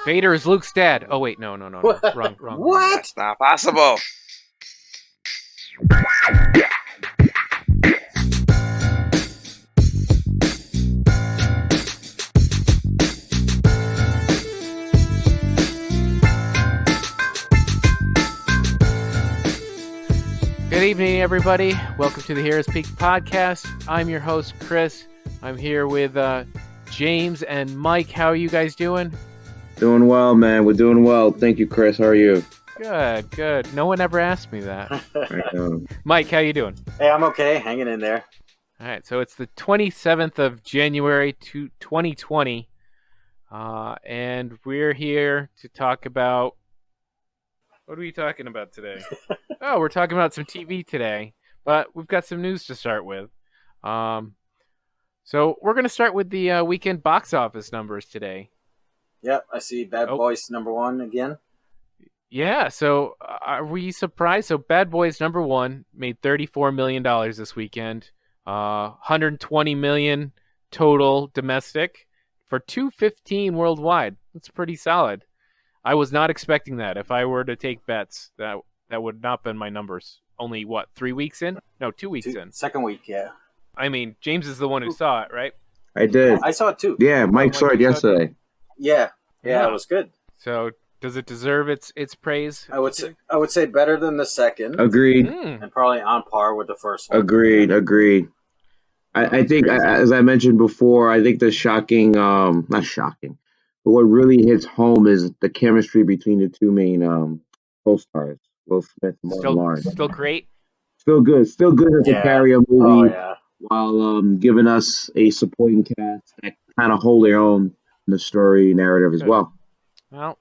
Vader is Luke's dad. Oh wait, no. Wrong. What? That's not possible. Good evening, everybody. Welcome to the Heroes Peak podcast. I'm your host, Chris. I'm here with James and Mike. How are you guys doing? Doing well, man. We're doing well. Thank you, Chris. How are you? Good. No one ever asked me that. I know. Mike, how you doing? Hey, I'm okay. Hanging in there. All right, so it's the 27th of January 2020, and we're here to talk about... What are we talking about today? Oh, we're talking about some TV today, but we've got some news to start with. So we're going to start with the weekend box office numbers today. Yep, I see Bad Boys #1 again. Yeah, so are we surprised? So Bad Boys #1 made $34 million this weekend, $120 million total domestic for $215 worldwide. That's pretty solid. I was not expecting that. If I were to take bets, that would not been my numbers. Only, 3 weeks in? No, 2 weeks in. Second week, yeah. I mean, James is the one who saw it, right? I did. I saw it too. Yeah, Mike saw it yesterday. Yeah, it was good. So, does it deserve its praise? I would say better than the second. Agreed. And probably on par with the first one. Agreed. I think, as I mentioned before, I think the shocking, not shocking, but what really hits home is the chemistry between the two main co-stars, Will Smith and Martin Lawrence. Still great? Still good as to carry a movie Oh, yeah. while giving us a supporting cast that kind of hold their own in the story narrative as well. Well,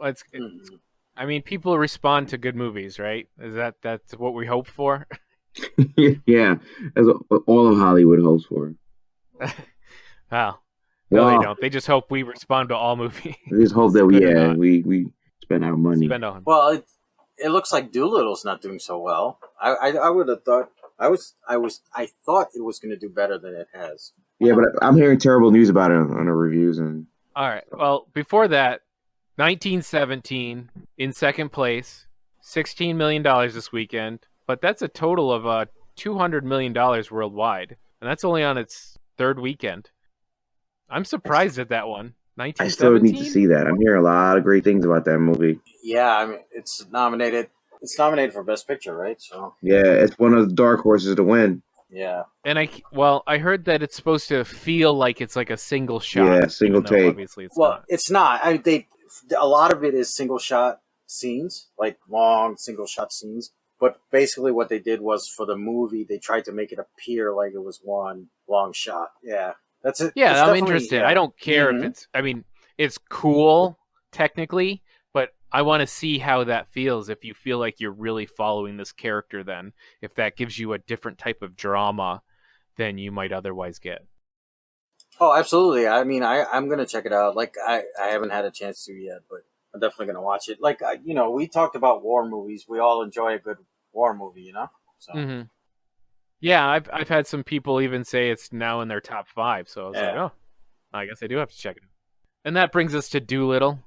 I mean, people respond to good movies, right? That's what we hope for? Yeah, as all of Hollywood hopes for. Wow. No, they don't. They just hope we respond to all movies. I just hope that we spend our money. Well, it looks like Doolittle's not doing so well. I would have thought I thought it was going to do better than it has. Yeah, but I'm hearing terrible news about it on the reviews and. All right. Well, before that, 1917 in second place, $16 million this weekend, but that's a total of $200 million worldwide, and that's only on its third weekend. I'm surprised at that one. 1917? I still need to see that. I'm hearing a lot of great things about that movie. Yeah, I mean, it's nominated. It's nominated for Best Picture, right? So yeah, it's one of the dark horses to win. Yeah, and I heard that it's supposed to feel like it's like a single shot. Yeah, single take. Obviously, it's not. I mean, a lot of it is single shot scenes, like long single shot scenes. But basically, what they did was for the movie, they tried to make it appear like it was one long shot. Yeah. That's it. Yeah, I'm interested. Yeah. I don't care if it's... I mean, it's cool, technically, but I want to see how that feels if you feel like you're really following this character then. If that gives you a different type of drama than you might otherwise get. Oh, absolutely. I mean, I'm going to check it out. Like, I haven't had a chance to yet, but I'm definitely going to watch it. Like, we talked about war movies. We all enjoy a good war movie, So. Mm-hmm. Yeah, I've had some people even say it's now in their top 5, so I was like, oh, I guess I do have to check it out. And that brings us to Doolittle,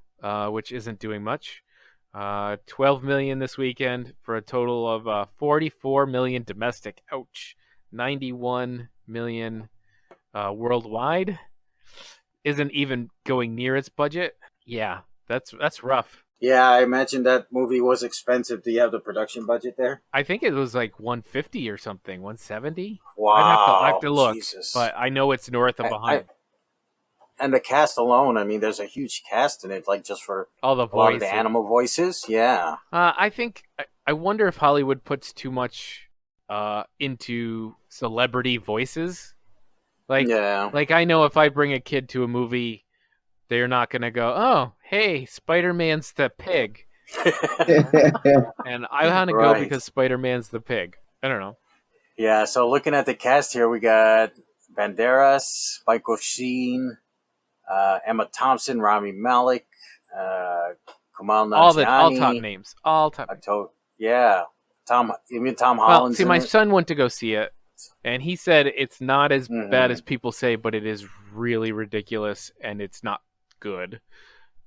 which isn't doing much. $12 million this weekend for a total of $44 million domestic. Ouch. $91 million worldwide. Isn't even going near its budget. Yeah, that's rough. Yeah, I imagine that movie was expensive. Do you have the production budget there? I think it was like $150 or something, $170. Wow, I have to look, Jesus. But I know it's north of $100. And the cast alone, I mean, there's a huge cast in it, like just for all the voices, a lot of the animal voices. Yeah, I wonder if Hollywood puts too much into celebrity voices. Like I know if I bring a kid to a movie, they're not going to go, oh, hey, Spider-Man's the pig. And I want to go because Spider-Man's the pig. I don't know. Yeah, so looking at the cast here, we got Banderas, Michael Sheen, Emma Thompson, Rami Malek, Kumail Nanjiani. All top names. All top names. Yeah. Tom Holland. Well, see, my son went to go see it, and he said it's not as bad as people say, but it is really ridiculous, and it's not good.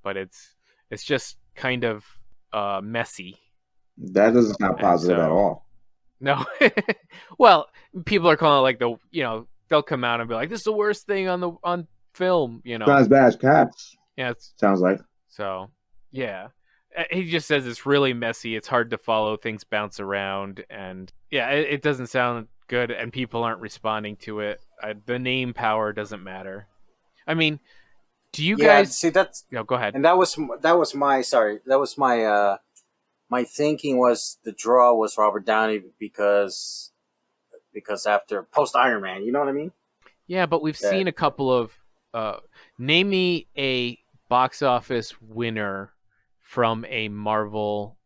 But it's It's just kind of messy. That doesn't sound positive at all. No. Well, people are calling it like they'll come out and be like, this is the worst thing on film, It's not as bad as Cats. Yeah, sounds like. So, yeah. He just says it's really messy. It's hard to follow. Things bounce around, and yeah, it doesn't sound good. And people aren't responding to it. The name power doesn't matter. I mean, do you guys see that's? No, go ahead. And that was my my thinking was the draw was Robert Downey because after post Iron Man, you know what I mean? Yeah, but we've seen a couple of. Name me a box office winner from a Marvel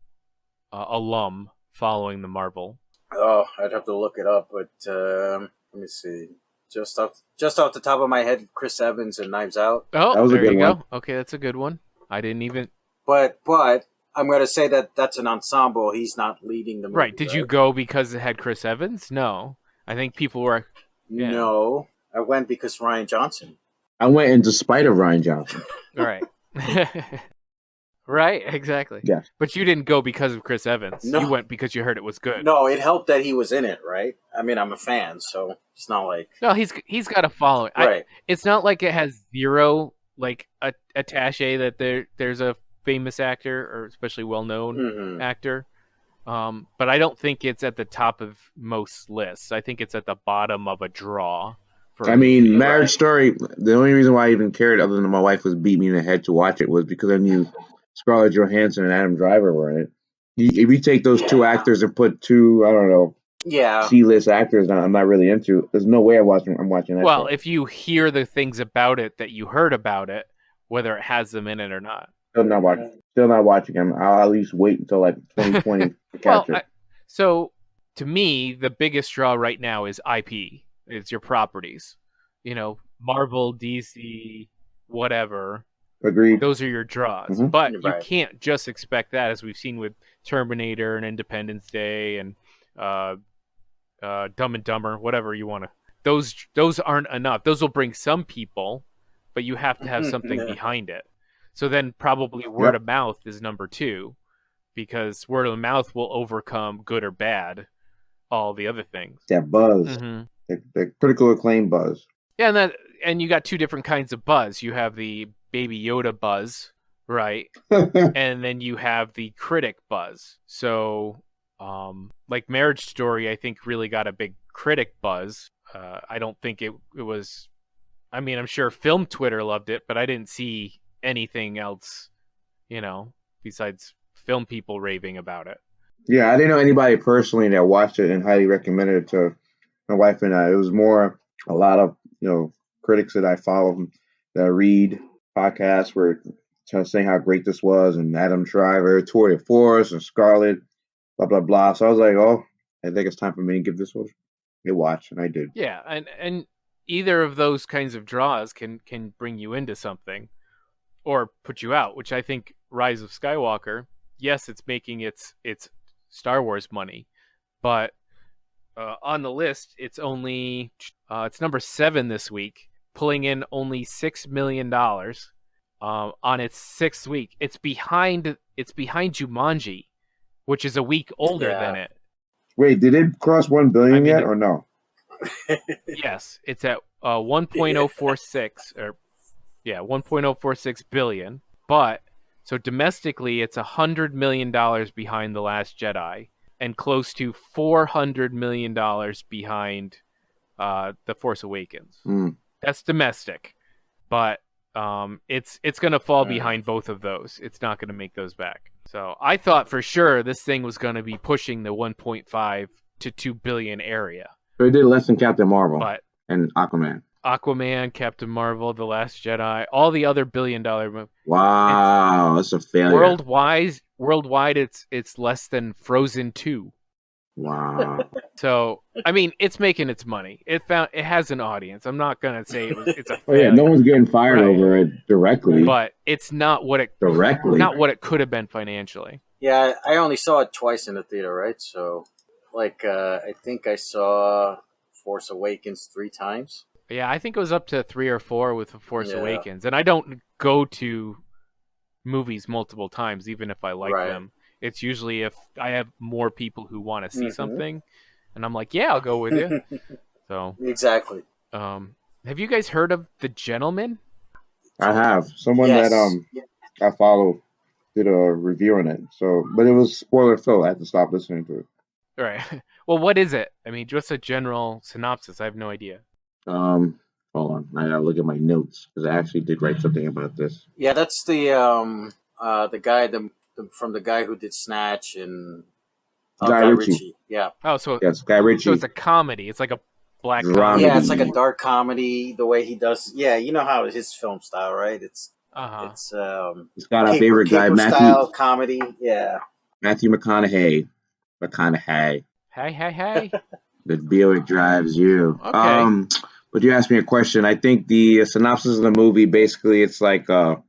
alum following the Marvel. Oh, I'd have to look it up, but let me see. Just off the top of my head, Chris Evans and Knives Out. Oh, that was there a good you one. Go. Okay, that's a good one. I didn't even. But I'm going to say that that's an ensemble. He's not leading the movie. Right. Did you go because it had Chris Evans? No. I think people were. Yeah. No, I went because Ryan Johnson. I went in despite of Ryan Johnson. Right. Right, exactly. Yeah. But you didn't go because of Chris Evans. No. You went because you heard it was good. No, it helped that he was in it, right? I mean, I'm a fan, so it's not like... No, he's got a following. Right. It's not like it has zero, like, attache that there's a famous actor, or especially well-known actor. But I don't think it's at the top of most lists. I think it's at the bottom of a draw. I mean, Marriage Story, the only reason why I even cared, other than my wife was beat me in the head to watch it, was because I knew Scarlett Johansson and Adam Driver were in it. If you take those two actors and put two, I don't know, C-list actors I'm not really into, there's no way I'm watching that Well, show. if you hear the things about it that you heard about it, whether it has them in it or not. Still not watching them. I'll at least wait until like 2020 to catch it. So, to me, the biggest draw right now is IP. It's your properties. You know, Marvel, DC, whatever. Agreed. Those are your draws. Mm-hmm. But you can't just expect that, as we've seen with Terminator and Independence Day and Dumb and Dumber, whatever you want to. Those aren't enough. Those will bring some people, but you have to have something behind it. So then probably word of mouth is number 2, because word of mouth will overcome, good or bad, all the other things. That buzz. Mm-hmm. The critical acclaim buzz. Yeah, and you got 2 different kinds of buzz. You have the Baby Yoda buzz, right? And then you have the critic buzz. So, like Marriage Story, I think really got a big critic buzz. I don't think it was... I mean, I'm sure film Twitter loved it, but I didn't see anything else, besides film people raving about it. Yeah, I didn't know anybody personally that watched it and highly recommended it to my wife and I. It was more a lot of, critics that I follow that read podcasts were saying how great this was, and Adam Driver, Tour de Force, and Scarlett, blah, blah, blah. So I was like, oh, I think it's time for me to give this a watch, and I did. Yeah, and either of those kinds of draws can bring you into something or put you out, which I think Rise of Skywalker, yes, it's making its Star Wars money, but on the list, it's only it's number 7 this week, pulling in only $6 million on its 6th week. It's behind Jumanji, which is a week older than it. Wait, did it cross 1 billion yet or no? Yes, it's at 1.046 1.046 billion. But so domestically, it's $100 million behind The Last Jedi, and close to $400 million behind The Force Awakens. That's domestic, but it's going to fall behind both of those. It's not going to make those back. So I thought for sure this thing was going to be pushing the 1.5 to 2 billion area. So it did less than Captain Marvel and Aquaman, Captain Marvel, The Last Jedi, all the other billion-dollar movies. Wow, that's a failure. Worldwide, it's less than Frozen 2. Wow. So, I mean, it's making its money. It has an audience. I'm not gonna say it's a failure. Oh yeah, no one's getting fired over it directly. But it's not what it could have been financially. Yeah, I only saw it twice in the theater, right? So, I think I saw Force Awakens 3 times. Yeah, I think it was up to 3 or 4 with The Force Awakens, and I don't go to movies multiple times, even if I like Right. them. It's usually if I have more people who want to see Mhm. something, and I'm like, yeah, I'll go with you. So, Exactly. have you guys heard of The Gentleman? I have someone that Yes. I follow did a review on it. So, but it was spoiler filled. I had to stop listening to it. All right. Well, what is it? I mean, just a general synopsis. I have no idea. Hold on, I gotta look at my notes because I actually did write something about this. Yeah, that's the guy from the guy who did Snatch and Guy Guy Ritchie. Ritchie. Yeah. Oh, so Yes, Guy Ritchie. so it's a comedy. It's like a black Dramedy. comedy. Yeah, it's like a dark comedy. The way he does, yeah, you know how his film style, right? It's Uh-huh. It's got our favorite guy, Matthew style comedy. Yeah. McConaughey. Hey. The Buick drives you. Okay. But you asked me a question. I think the synopsis of the movie basically it's like an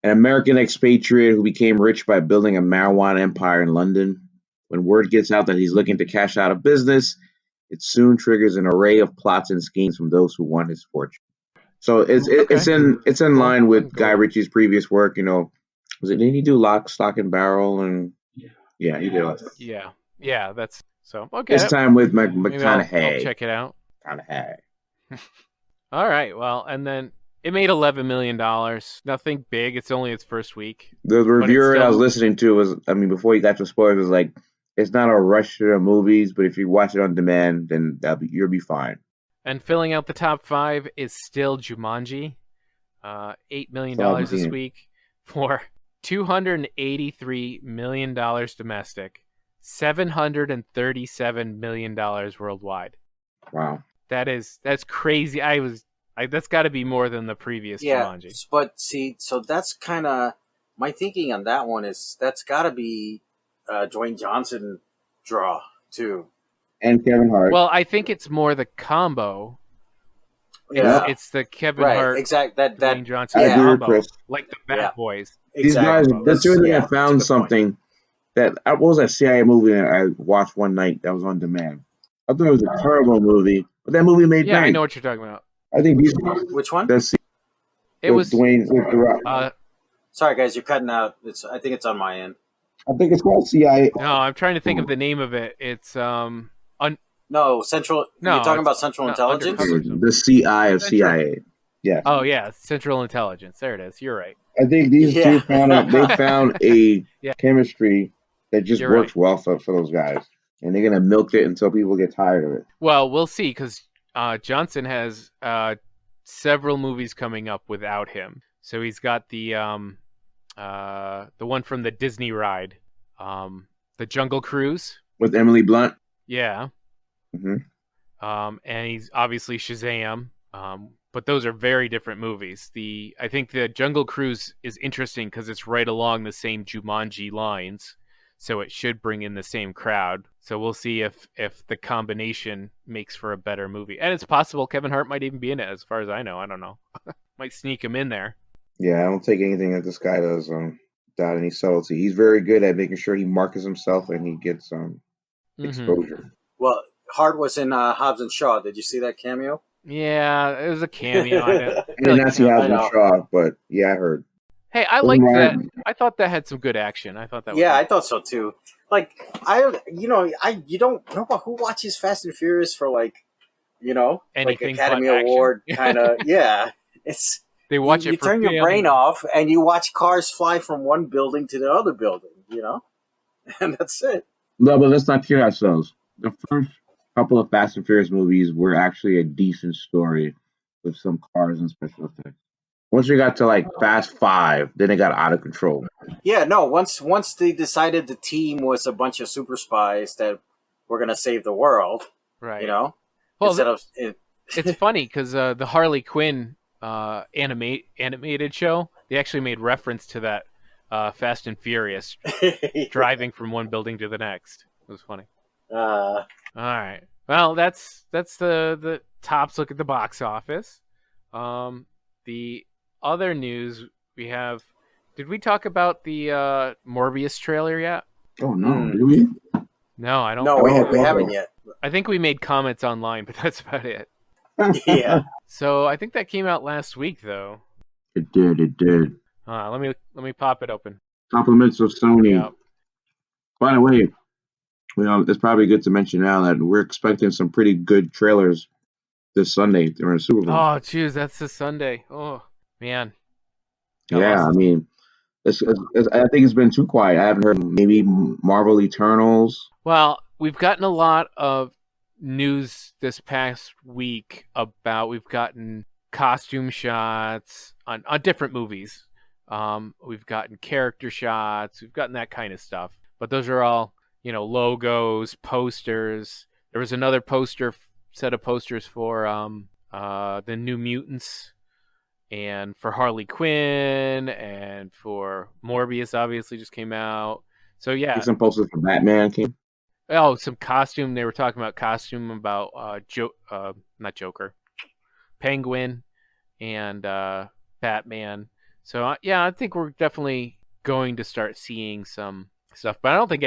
American expatriate who became rich by building a marijuana empire in London. When word gets out that he's looking to cash out of business, it soon triggers an array of plots and schemes from those who want his fortune. So it's in Cool. line I with can go Guy with it. Ritchie's previous work. Didn't he do Lock, Stock, and Barrel? And yeah, he did. Yeah, that's so okay. This time with Maybe I'll McConaughey. check it out. McConaughey. All right. Well, and then it made $11 million. Nothing big. It's only its first week. The reviewer still- I was listening to was, before you got to spoilers, was like, it's not a rush to the movies, but if you watch it on demand, then you'll be fine. And filling out the top 5 is still Jumanji. $8 million So I haven't this seen it. week for $283 million domestic, $737 million worldwide. Wow. That's crazy. That's got to be more than the previous Jumanji. But see, so that's kind of my thinking on that one is that's got to be Dwayne Johnson draw too. And Kevin Hart. Well, I think it's more the combo. Yeah, It's the Kevin right. Hart, Exactly. Dwayne Johnson I agree with combo, Chris. like the Bad Boys. These guys, the two of them have found something that, what was that CIA movie that I watched one night that was on demand? I thought it was a terrible movie, but that movie made Yeah, bank. I know what you're talking about. I think these. Which one? It was Dwayne with The Rock. Sorry, guys, you're cutting out. I think it's on my end. I think it's called CIA. No, I'm trying to think of the name of it. It's No, Central. No, you're talking it's about Central Intelligence. Undercover. The CI of CIA. Yeah. Oh yeah, Central Intelligence. There it is. You're right. I think these two found a Yeah. chemistry that just You're works well for those guys, and they're gonna milk it until people get tired of it. Well, we'll see because Johnson has several movies coming up without him. So he's got the one from the Disney ride, the Jungle Cruise With Emily Blunt. Yeah. Mhm. And he's obviously Shazam. But those are very different movies. I think the Jungle Cruise is interesting because it's right along the same Jumanji lines, so it should bring in the same crowd. So we'll see if the combination makes for a better movie. And it's possible Kevin Hart might even be in it, as far as I know. I don't know. Might sneak him in there. Yeah, I don't take anything that this guy does without any subtlety. He's very good at making sure he markets himself and he gets exposure. Well, Hart was in Hobbs and Shaw. Did you see that cameo? Yeah, it was a cameo. I did not see Hobbs and Shaw, but yeah, I heard. Hey, I like that. I thought that had some good action. I thought that. Yeah, I thought so too. Like you don't know about who watches Fast and Furious for anything like Academy but Award kind of. Yeah, it's they watch it. You turn your brain off and you watch cars fly from one building to the other building. And that's it. No, but let's not kid ourselves. The first couple of Fast and Furious movies were actually a decent story with some cars and special effects. Once you got to Fast 5, then it got out of control. Yeah, no. Once they decided the team was a bunch of super spies that were going to save the world, right? Well, it's funny because the Harley Quinn animated show, they actually made reference to that Fast and Furious driving from one building to the next. It was funny. All right. Well, that's the tops look at the box office. The other news we have. Did we talk about the Morbius trailer yet? Oh no, did we? No, I don't. No, we haven't yet. I think we made comments online, but that's about it. Yeah. So I think that came out last week, though. It did. Let me pop it open. Compliments of Sony. Yeah. By the way, it's probably good to mention now that we're expecting some pretty good trailers this Sunday during the Super Bowl. Oh, jeez, that's this Sunday. Oh, man. Yeah, I mean, I think it's been too quiet. I haven't heard maybe Marvel Eternals. Well, we've gotten a lot of news this past week about we've gotten costume shots on different movies. We've gotten character shots. We've gotten that kind of stuff. But those are all, logos, posters. There was another set of posters for the New Mutants and for Harley Quinn and for Morbius obviously just came out. So yeah. Some posters for Batman came. Oh, some costume. They were talking about costume about not Joker, Penguin, and Batman. So I think we're definitely going to start seeing some stuff. But I don't think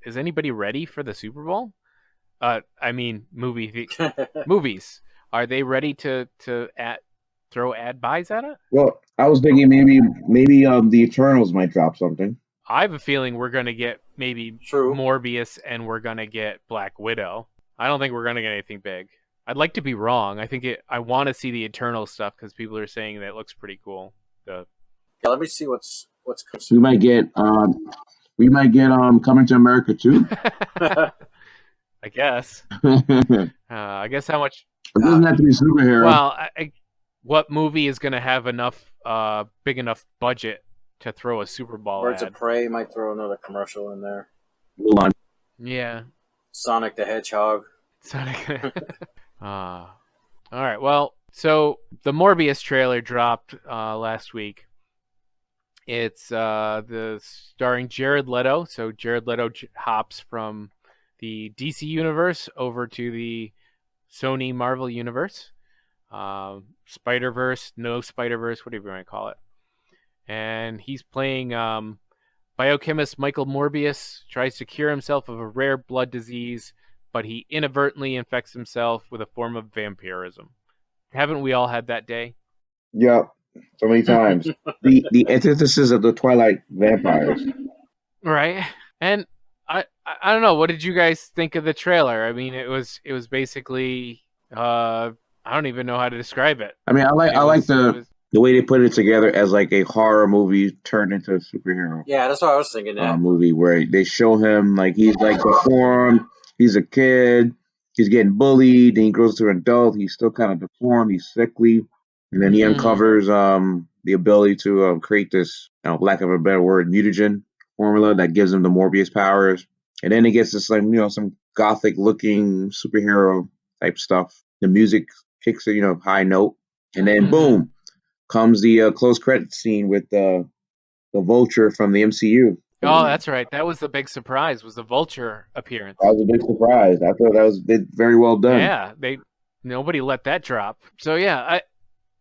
is anybody ready for the Super Bowl? I mean, movies. Are they ready to throw ad buys at it? Well, I was thinking maybe the Eternals might drop something. I have a feeling we're going to get maybe Morbius and we're going to get Black Widow. I don't think we're going to get anything big. I'd like to be wrong. I want to see the Eternal stuff because people are saying that it looks pretty cool. Yeah, let me see what's coming. We might get Coming to America too. I guess. I guess how much? It doesn't have to be superhero. Well, what movie is going to have enough big enough budget to throw a Super Bowl Birds ad? of Prey might throw another commercial in there. Mulan. Yeah. Sonic the Hedgehog. Sonic. All right. Well, so the Morbius trailer dropped last week. It's the starring Jared Leto. So Jared Leto hops from the DC universe over to the Sony Marvel universe. Spider-Verse, no Spider-Verse, whatever you want to call it. And he's playing biochemist Michael Morbius, tries to cure himself of a rare blood disease, but he inadvertently infects himself with a form of vampirism. Haven't we all had that day? Yep, so many times. the antithesis of the Twilight vampires. Right. And I don't know, what did you guys think of the trailer? I mean, it was basically I don't even know how to describe it. I mean, I like the way they put it together as like a horror movie turned into a superhero. Yeah, that's what I was thinking. Yeah. Movie where they show him like he's like deformed. He's a kid. He's getting bullied. Then he grows to an adult. He's still kind of deformed. He's sickly, and then he uncovers the ability to create this, lack of a better word, mutagen formula that gives him the Morbius powers. And then he gets this like some gothic looking superhero type stuff. The music kicks a high note, and then boom comes the close credit scene with the Vulture from the MCU. Oh, that's right. That was the big surprise. Was the Vulture appearance? That was a big surprise. I thought that was very well done. Yeah, nobody let that drop. So yeah,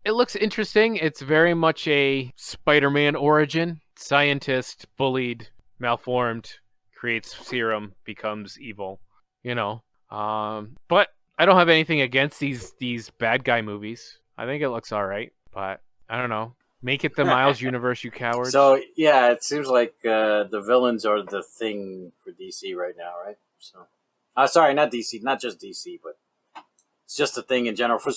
it looks interesting. It's very much a Spider-Man origin. Scientist, bullied, malformed, creates serum, becomes evil. But I don't have anything against these bad guy movies. I think it looks all right, but I don't know. Make it the Miles universe, you cowards. So yeah, it seems like the villains are the thing for DC right now, right? So, sorry, not DC, not just DC, but it's just a thing in general for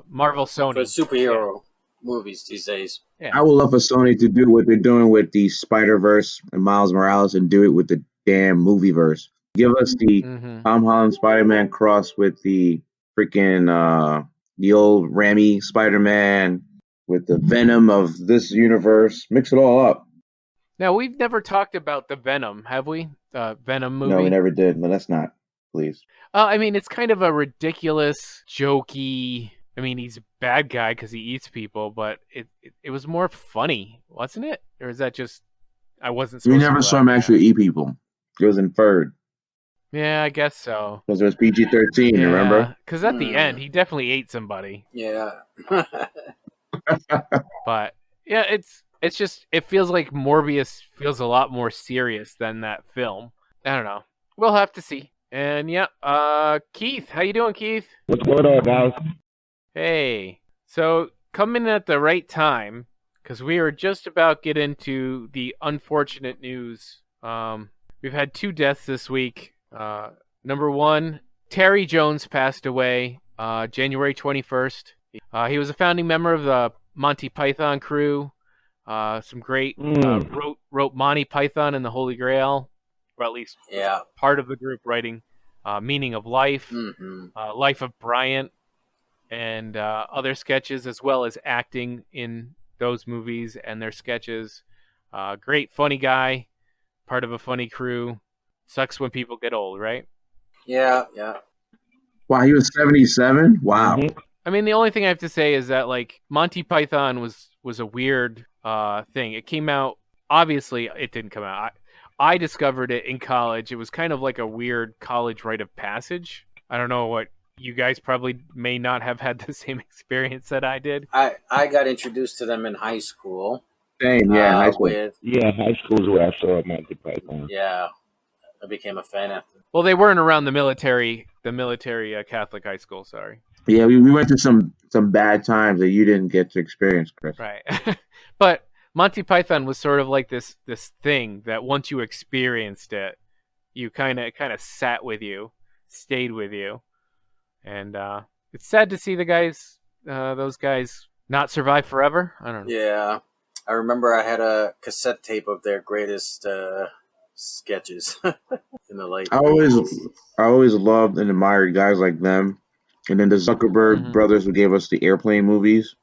Marvel, Sony, for superhero movies these days. Yeah. I would love for Sony to do what they're doing with the Spider-Verse and Miles Morales and do it with the damn movieverse. Give us the Tom Holland Spider-Man cross with the freaking the old Raimi Spider-Man with the Venom of this universe. Mix it all up. Now, we've never talked about the Venom, have we? Venom movie? No, we never did. But let's not, please. I mean, it's kind of a ridiculous, jokey... I mean, he's a bad guy because he eats people, but it was more funny, wasn't it? Or is that just... I wasn't supposed to... We never saw him actually eat people. It was inferred. Yeah, I guess so. Because it was PG-13, remember? Because at the end, he definitely ate somebody. Yeah. But, yeah, it's just... It feels like Morbius feels a lot more serious than that film. I don't know. We'll have to see. And, yeah, Keith. How you doing, Keith? What's going on, guys? Hey. So, coming at the right time, because we are just about get into the unfortunate news. We've had 2 deaths this week. Number one, Terry Jones passed away January 21st. He was a founding member of the Monty Python crew. Some great wrote Monty Python and the Holy Grail, or at least part of the group writing Meaning of Life, Life of Bryant, and other sketches, as well as acting in those movies and their sketches. Great funny guy, part of a funny crew. Sucks when people get old, right? Yeah. Wow, he was 77. Wow. I mean, the only thing I have to say is that like Monty Python was a weird thing. It came out, obviously it didn't come out. I discovered it in college. It was kind of like a weird college rite of passage. I don't know what you guys probably may not have had the same experience that I did. I got introduced to them in high school. Same, yeah, high school. High school's where I saw Monty Python. Yeah, I became a fan after. Well, they weren't around the military Catholic high school. Sorry. Yeah, we went through some bad times that you didn't get to experience, Chris. Right. But Monty Python was sort of like this thing that once you experienced it, you kind of sat with you, stayed with you, and it's sad to see those guys not survive forever. I don't know. Yeah, I remember I had a cassette tape of their greatest sketches in the late. I always loved and admired guys like them, and then the Zuckerberg brothers who gave us the airplane movies.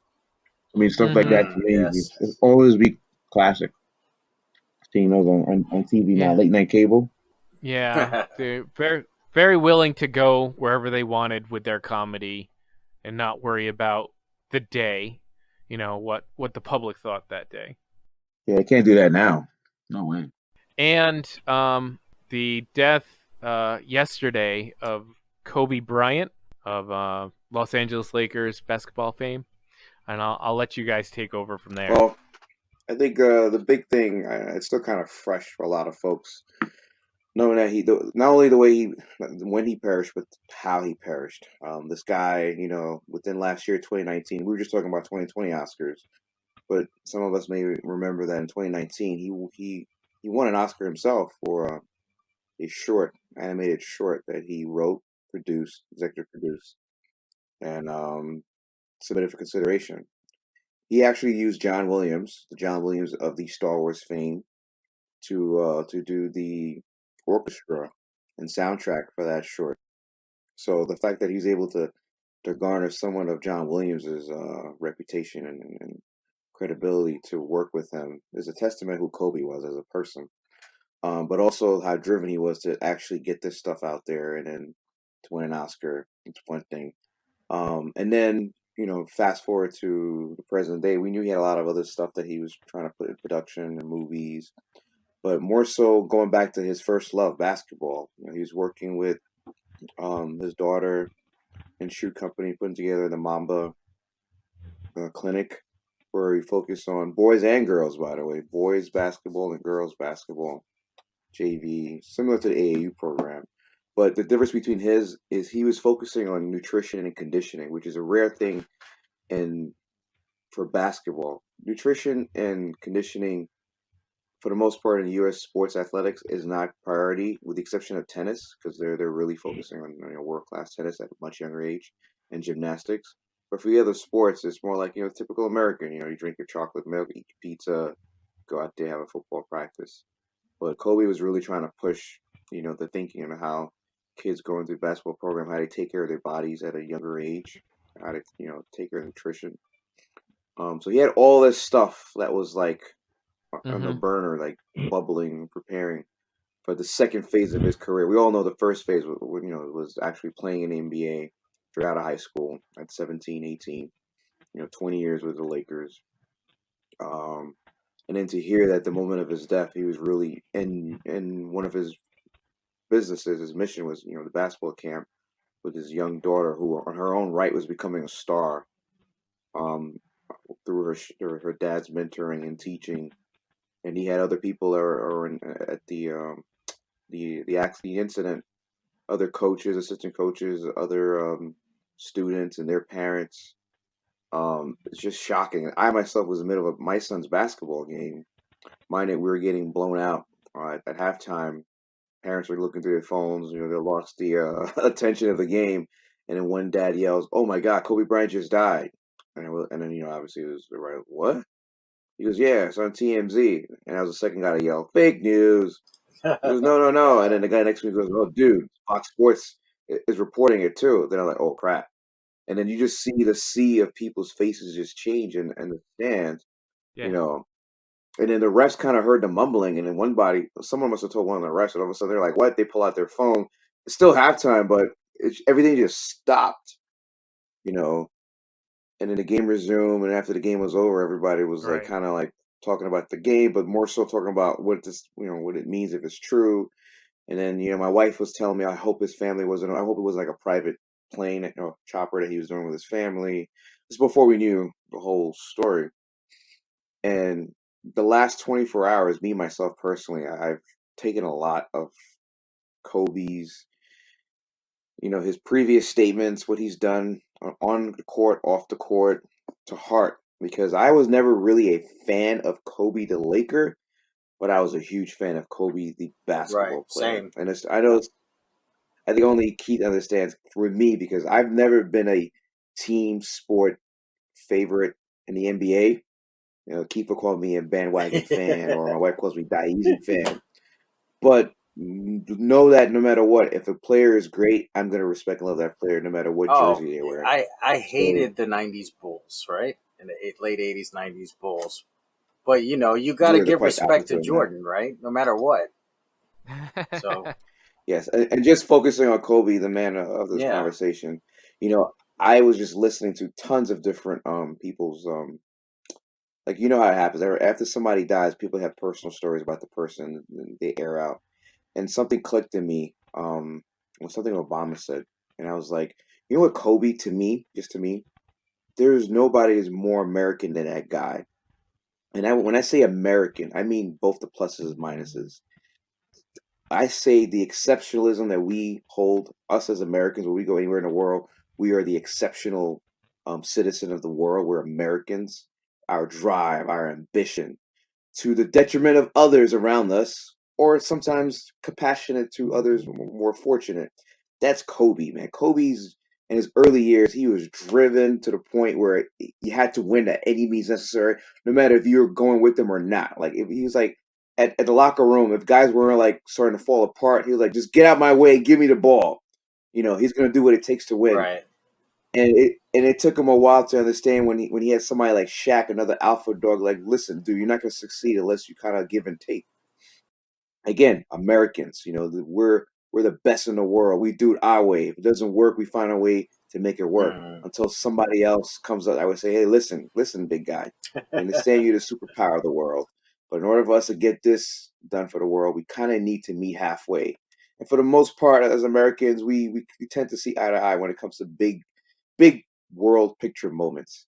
I mean, stuff like that to me will always be classic. Seeing those on TV now, late night cable. Yeah, they're very, very willing to go wherever they wanted with their comedy and not worry about the day, what the public thought that day. Yeah, they can't do that now. No way. And the death yesterday of Kobe Bryant of Los Angeles Lakers basketball fame. And I'll let you guys take over from there. Well, I think the big thing, it's still kind of fresh for a lot of folks, knowing that not only when he perished, but how he perished. This guy, within last year, 2019, we were just talking about 2020 Oscars, but some of us may remember that in 2019, he won an Oscar himself for a animated short that he wrote, executive produced, and submitted for consideration. He actually used the John Williams of the Star Wars fame, to do the orchestra and soundtrack for that short. So the fact that he's able to garner someone of John Williams's reputation and credibility to work with him is a testament who Kobe was as a person, but also how driven he was to actually get this stuff out there and then to win an Oscar. It's one thing. And then, fast forward to the present day, we knew he had a lot of other stuff that he was trying to put in production and movies, but more so going back to his first love, basketball. He was working with his daughter and shoe company, putting together the Mamba clinic, where he focused on boys and girls, by the way, boys basketball and girls basketball, JV, similar to the AAU program. But the difference between his is he was focusing on nutrition and conditioning, which is a rare thing for basketball. Nutrition and conditioning, for the most part in U.S. sports athletics, is not priority, with the exception of tennis, because they're really focusing on world-class tennis at a much younger age, and gymnastics. But for the other sports, it's more like, typical American. You drink your chocolate milk, eat your pizza, go out there, have a football practice. But Kobe was really trying to push, the thinking on how kids going through the basketball program, how they take care of their bodies at a younger age, how to, take care of nutrition. So he had all this stuff that was like on the burner, like bubbling, preparing for the second phase of his career. We all know the first phase was actually playing in the NBA straight out of high school at 17, 18, 20 years with the Lakers. And then to hear that the moment of his death, he was really in one of his businesses. His mission was, the basketball camp with his young daughter, who on her own right was becoming a star, through her dad's mentoring and teaching. And he had other people at the incident, other coaches, assistant coaches, other students and their parents, It's just shocking. I myself was in the middle of my son's basketball game. Mind it, we were getting blown out at halftime. Parents were looking through their phones. They lost the attention of the game. And then one dad yells, "Oh my God, Kobe Bryant just died!" And then obviously it was right. What? He goes, "Yeah, it's on TMZ." And I was the second guy to yell, "Fake news!" He goes, "No, no, no!" And then the guy next to me goes, "Oh, dude, Fox Sports is reporting it too." Then I'm like, "Oh crap!" And then you just see the sea of people's faces just change and the stands, Yeah. you know. And then the refs kind of heard the mumbling, and then someone must have told one of the refs, and all of a sudden they're like, "What?" They pull out their phone. It's still halftime, but everything just stopped, you know. And then the game resumed, and after the game was over, everybody was like Right. kind of like talking about the game, but more so talking about what what it means if it's true. And then my wife was telling me, I hope his family wasn't. I hope it was like a private plane, chopper that he was doing with his family. This is before we knew the whole story. And the last 24 hours, me myself personally, I've taken a lot of Kobe's, his previous statements, what he's done on the court, off the court, to heart, because I was never really a fan of Kobe the Laker, but I was a huge fan of Kobe the basketball Right. player. Same. And I think only Keith understands with me because I've never been a team sport favorite in the NBA. Keith will call me a bandwagon fan, or my wife calls me Die Easy fan. But know that no matter what, if a player is great, I'm going to respect and love that player no matter what Oh, jersey they wear. I So, hated the '90s Bulls, right? In the late '80s, '90s Bulls. But you got to they're give quite the respect to opposite of that. Jordan, right? No matter what. So Yes, and just focusing on Kobe, the man of this yeah, conversation, I was just listening to tons of different people's like how it happens. After somebody dies, people have personal stories about the person and they air out. And something clicked in me, was something Obama said, and I was like, you know what, Kobe, to me, just to me, there's nobody is more American than that guy. And when I say American, I mean both the pluses and minuses. I say the exceptionalism that we hold, us as Americans, when we go anywhere in the world, we are the exceptional citizen of the world. We're Americans. Our drive, our ambition, to the detriment of others around us, or sometimes compassionate to others more fortunate. That's Kobe, man. Kobe's in his early years, he was driven to the point where you had to win at any means necessary, no matter if you were going with them or not. Like if he was like at the locker room, if guys were like starting to fall apart, he was like, "Just get out my way, give me the ball." He's gonna do what it takes to win. right. And it took him a while to understand when he had somebody like Shaq, another alpha dog, like, listen, dude, you're not gonna succeed unless you kind of give and take. Again, Americans, we're the best in the world. We do it our way. If it doesn't work, we find a way to make it work. Mm. Until somebody else comes up, I would say, hey, listen, big guy. I understand you're the superpower of the world, but in order for us to get this done for the world, we kind of need to meet halfway. And for the most part, as Americans, we tend to see eye to eye when it comes to big world picture moments.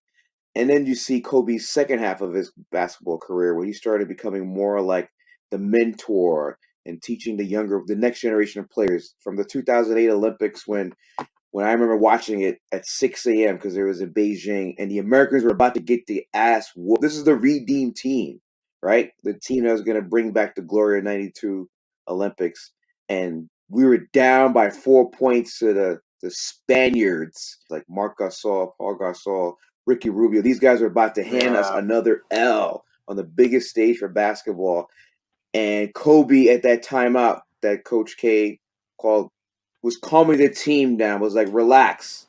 And then you see Kobe's second half of his basketball career, where he started becoming more like the mentor and teaching the next generation of players. From the 2008 Olympics, when I remember watching it at 6 a.m. because it was in Beijing, and the Americans were about to get the ass whooped. This is the redeemed team, right? The team that was going to bring back the glory of '92 Olympics, and we were down by 4 points to the Spaniards, like Marc Gasol, Paul Gasol, Ricky Rubio. These guys are about to hand us Yeah. another L on the biggest stage for basketball. And Kobe, at that timeout that Coach K called, was calming the team down, was like, relax,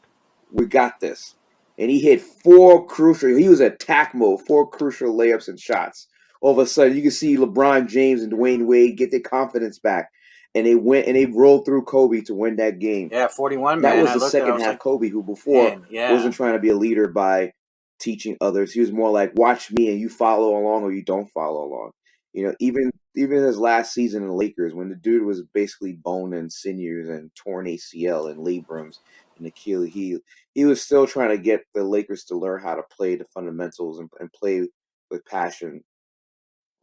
we got this. And he hit he was attack mode, 4 crucial layups and shots. All of a sudden, you can see LeBron James and Dwayne Wade get their confidence back. And they went and they rolled through Kobe to win that game. Yeah, 41, That man. was I the looked at it, I second was half like, Kobe, who before man, yeah. wasn't trying to be a leader by teaching others. He was more like, watch me and you follow along or you don't follow along. Even his last season in the Lakers, when the dude was basically bone and sinews and torn ACL and labrums and Achilles heel, he was still trying to get the Lakers to learn how to play the fundamentals and play with passion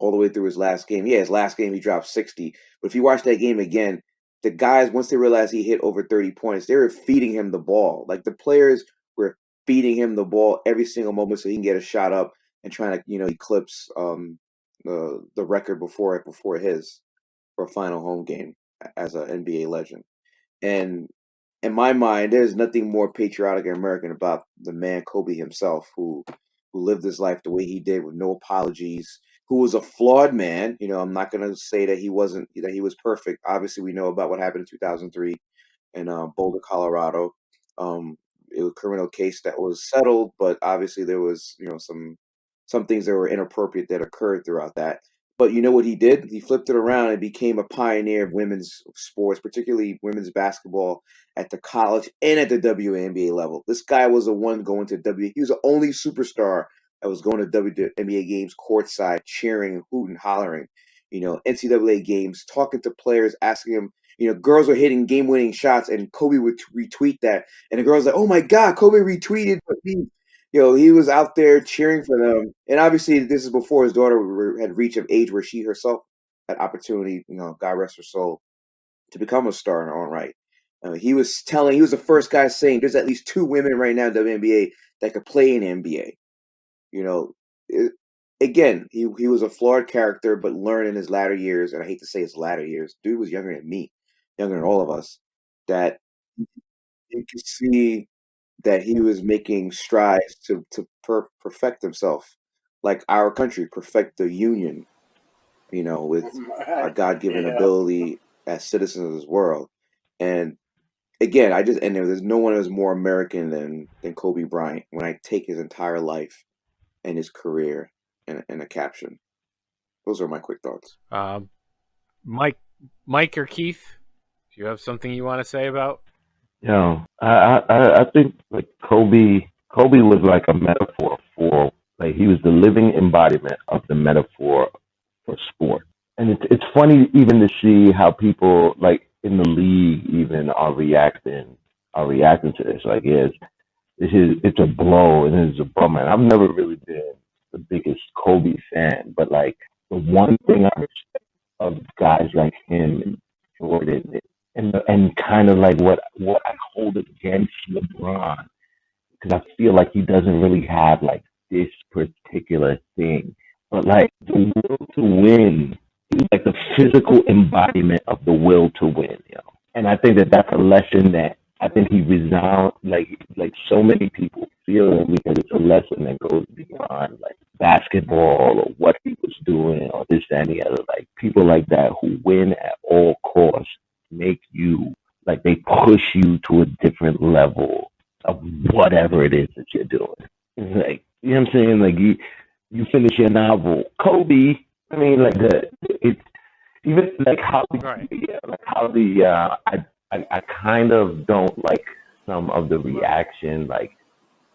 all the way through his last game. Yeah, his last game he dropped 60. But if you watch that game again, the guys, once they realized he hit over 30 points, they were feeding him the ball. Like the players were feeding him the ball every single moment so he can get a shot up and trying to eclipse the record before his for a final home game as an NBA legend. And in my mind, there's nothing more patriotic and American about the man Kobe himself, who lived his life the way he did with no apologies, who was a flawed man. I'm not going to say that he was perfect. Obviously, we know about what happened in 2003 in Boulder, Colorado. It was a criminal case that was settled, but obviously there was some things that were inappropriate that occurred throughout that. But you know what he did? He flipped it around and became a pioneer of women's sports, particularly women's basketball at the college and at the WNBA level. This guy was the one going to He was the only superstar that was going to WNBA games courtside, cheering, hooting, hollering. NCAA games, talking to players, asking them. Girls were hitting game-winning shots, and Kobe would retweet that, and the girls like, "Oh my God, Kobe retweeted!" But he was out there cheering for them. And obviously, this is before his daughter had reached an age where she herself had opportunity, God rest her soul, to become a star in her own right. He was the first guy saying there's at least 2 women right now in the WNBA that could play in the NBA. Again, he was a flawed character, but learned in his latter years, and I hate to say his latter years, dude was younger than me, younger than all of us, that you could see that he was making strides to perfect himself, like our country, perfect the union, with our God-given ability as citizens of this world. And again, there's no one who's more American than Kobe Bryant when I take his entire life and his career in a caption. Those are my quick thoughts. Mike or Keith, do you have something you want to say about? I think like Kobe was like a metaphor for, like, he was the living embodiment of the metaphor for sport. And it's funny even to see how people like in the league even are reacting to this. Like, it's a blow and it's a bummer. And I've never really been the biggest Kobe fan, but like the one thing I respect of guys like him and Jordan and kind of like what I hold against LeBron, because I feel like he doesn't really have like this particular thing, but like the will to win. He's like the physical embodiment of the will to win, And I think that that's a lesson that I think he resounds like so many people feel, because it's a lesson that goes beyond like basketball or what he was doing or this, that, and the other. Like people like that who win at all costs make you like, they push you to a different level of whatever it is that you're doing. It's like, you know what I'm saying? Like you finish your novel, Kobe. I mean, like it's even like how I kind of don't like some of the reaction, like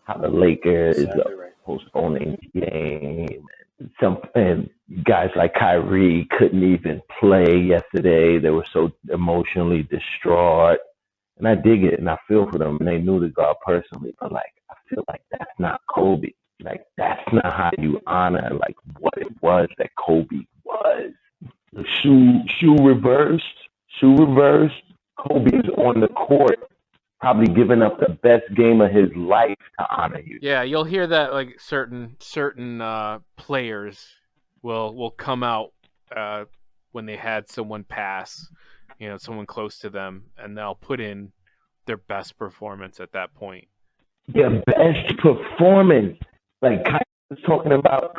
how the Lakers are postponing the game. And guys like Kyrie couldn't even play yesterday. They were so emotionally distraught. And I dig it and I feel for them. And they knew the God personally. But like, I feel like that's not Kobe. Like, that's not how you honor like what it was that Kobe was. The shoe reversed. Kobe's on the court, probably giving up the best game of his life to honor you. Yeah, you'll hear that like certain players will come out when they had someone pass, someone close to them, and they'll put in their best performance at that point. Their best performance, like Kyrie was talking about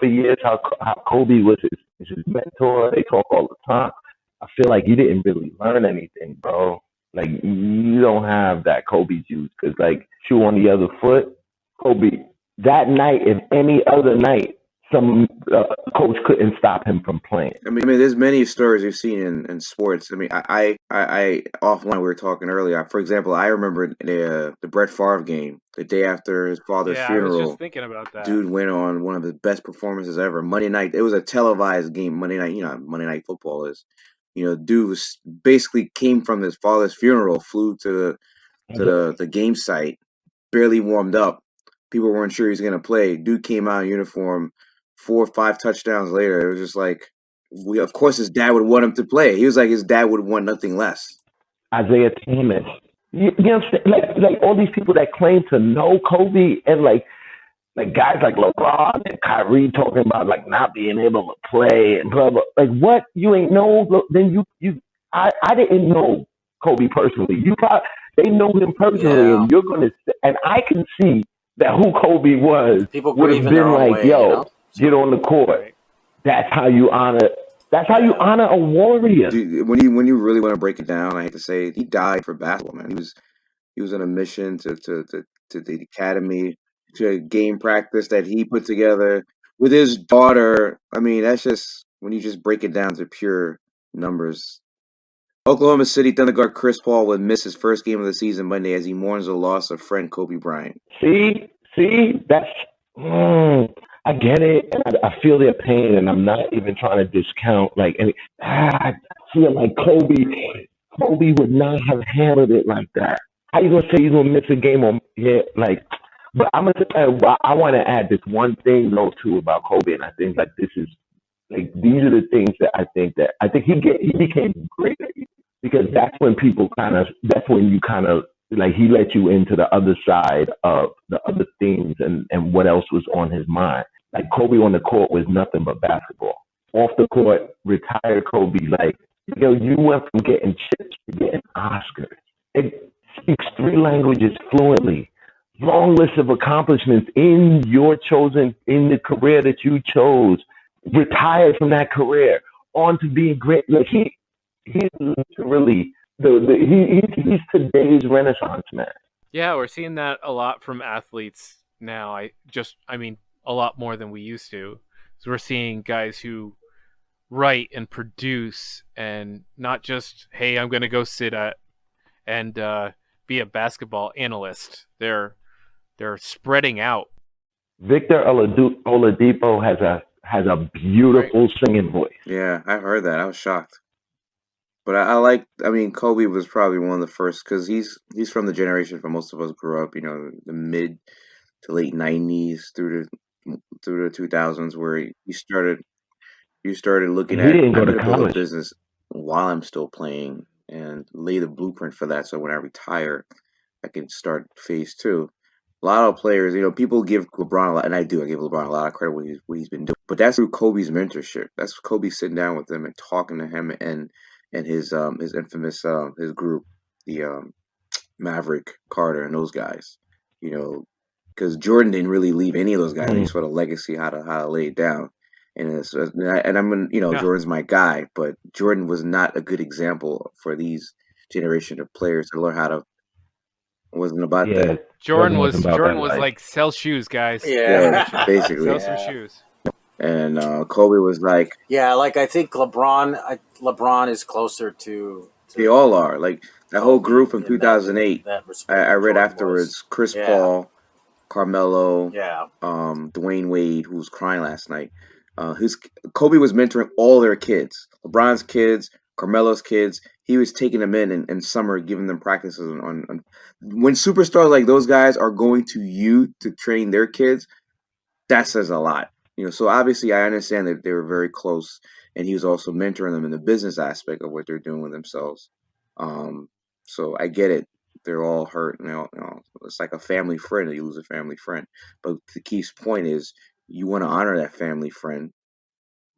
for years how Kobe was his mentor. They talk all the time. I feel like you didn't really learn anything, bro. Like, you don't have that Kobe juice, because, like, shoe on the other foot, Kobe, that night, if any other night, some coach couldn't stop him from playing. I mean, there's many stories we've seen in sports. I mean, I offline we were talking earlier. For example, I remember the Brett Favre game, the day after his father's funeral. I was just thinking about that. Dude went on one of his best performances ever. Monday night, it was a televised game. Monday night, how Monday Night Football is. Dude was basically came from his father's funeral, flew to the game site, barely warmed up. People weren't sure he was gonna play. Dude came out in uniform, 4 or 5 touchdowns later. It was just like, of course his dad would want him to play. He was like, his dad would want nothing less. Isaiah Thomas, you know what I'm saying? Like all these people that claim to know Kobe and like guys like LeBron and Kyrie talking about like not being able to play and blah blah. Like what? You ain't know? Then I didn't know Kobe personally. They know him personally, Yeah. and you're gonna and I can see that who Kobe was People would have grieve in their been own like, way, yo, you know? get on the court. Right. That's how you honor. That's how you honor a warrior. Dude, when you really want to break it down, I hate to say it, he died for basketball, man. He was on a mission to the academy, to a game practice that he put together with his daughter. I mean, that's just when you just break it down to pure numbers. Oklahoma City Thunder guard Chris Paul would miss his first game of the season Monday as he mourns the loss of friend Kobe Bryant. See, that's. I get it, and I feel their pain, and I'm not even trying to discount like any. I feel like Kobe would not have handled it like that. How you gonna say you're gonna miss a game on like? But I'm gonna. I want to add this one thing though too about Kobe, and I think like this is like these are the things that I think he became great because that's when you kind of like he let you into the other side of the other things and what else was on his mind. Like Kobe on the court was nothing but basketball. Off the court, retired Kobe. Like you went from getting chips to getting Oscars. It speaks 3 languages fluently. Long list of accomplishments in the career that you chose. Retired from that career on to being great. Like he's literally he's today's Renaissance man. Yeah, we're seeing that a lot from athletes now. I mean, a lot more than we used to. So we're seeing guys who write and produce, and not just, hey, I'm going to go sit and be a basketball analyst. They're spreading out. Victor Oladipo has a beautiful singing voice. Yeah, I heard that. I was shocked. But I mean, Kobe was probably one of the first because he's from the generation where most of us grew up, the mid to late 90s through the 2000s where you started looking He at, didn't go I'm to going to build a college. business while I'm still playing and lay the blueprint for that. So when I retire, I can start phase 2. A lot of players, people give LeBron a lot, and I do. I give LeBron a lot of credit what he's been doing. But that's through Kobe's mentorship. That's Kobe sitting down with him and talking to him and his infamous his group, the Maverick, Carter, and those guys. Because Jordan didn't really leave any of those guys any sort of legacy how to lay it down. And I'm Jordan's my guy, but Jordan was not a good example for these generation of players to learn how to. It wasn't about that. Jordan was like, sell shoes, guys. Yeah, basically. Sell some shoes. And Kobe was like, yeah, like I think LeBron is closer to they all are. Like that whole group from 2008. I read afterwards. Chris Paul, Carmelo, Dwayne Wade, who was crying last night. Kobe was mentoring all their kids, LeBron's kids, Carmelo's kids. He was taking them in summer, giving them practices on when superstars like those guys are going to you to train their kids. That says a lot. So obviously I understand that they were very close, and he was also mentoring them in the business aspect of what they're doing with themselves. So I get it. They're all hurt. It's like a family friend. You lose a family friend. But the key point is you want to honor that family friend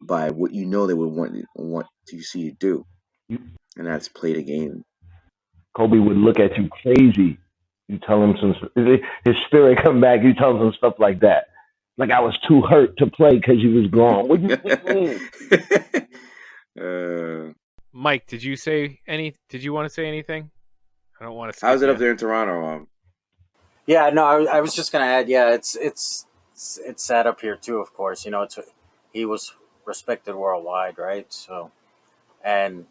by what they would want to see you do, and that's play the game. Kobe would look at you crazy. You tell him his spirit come back. You tell him some stuff like that. Like I was too hurt to play because you was gone. What you mean? Mike, did you want to say anything? I don't want to. How's it up there in Toronto? Yeah, no, I was just gonna add. Yeah, it's sad up here too. Of course, he was respected worldwide, right? So, and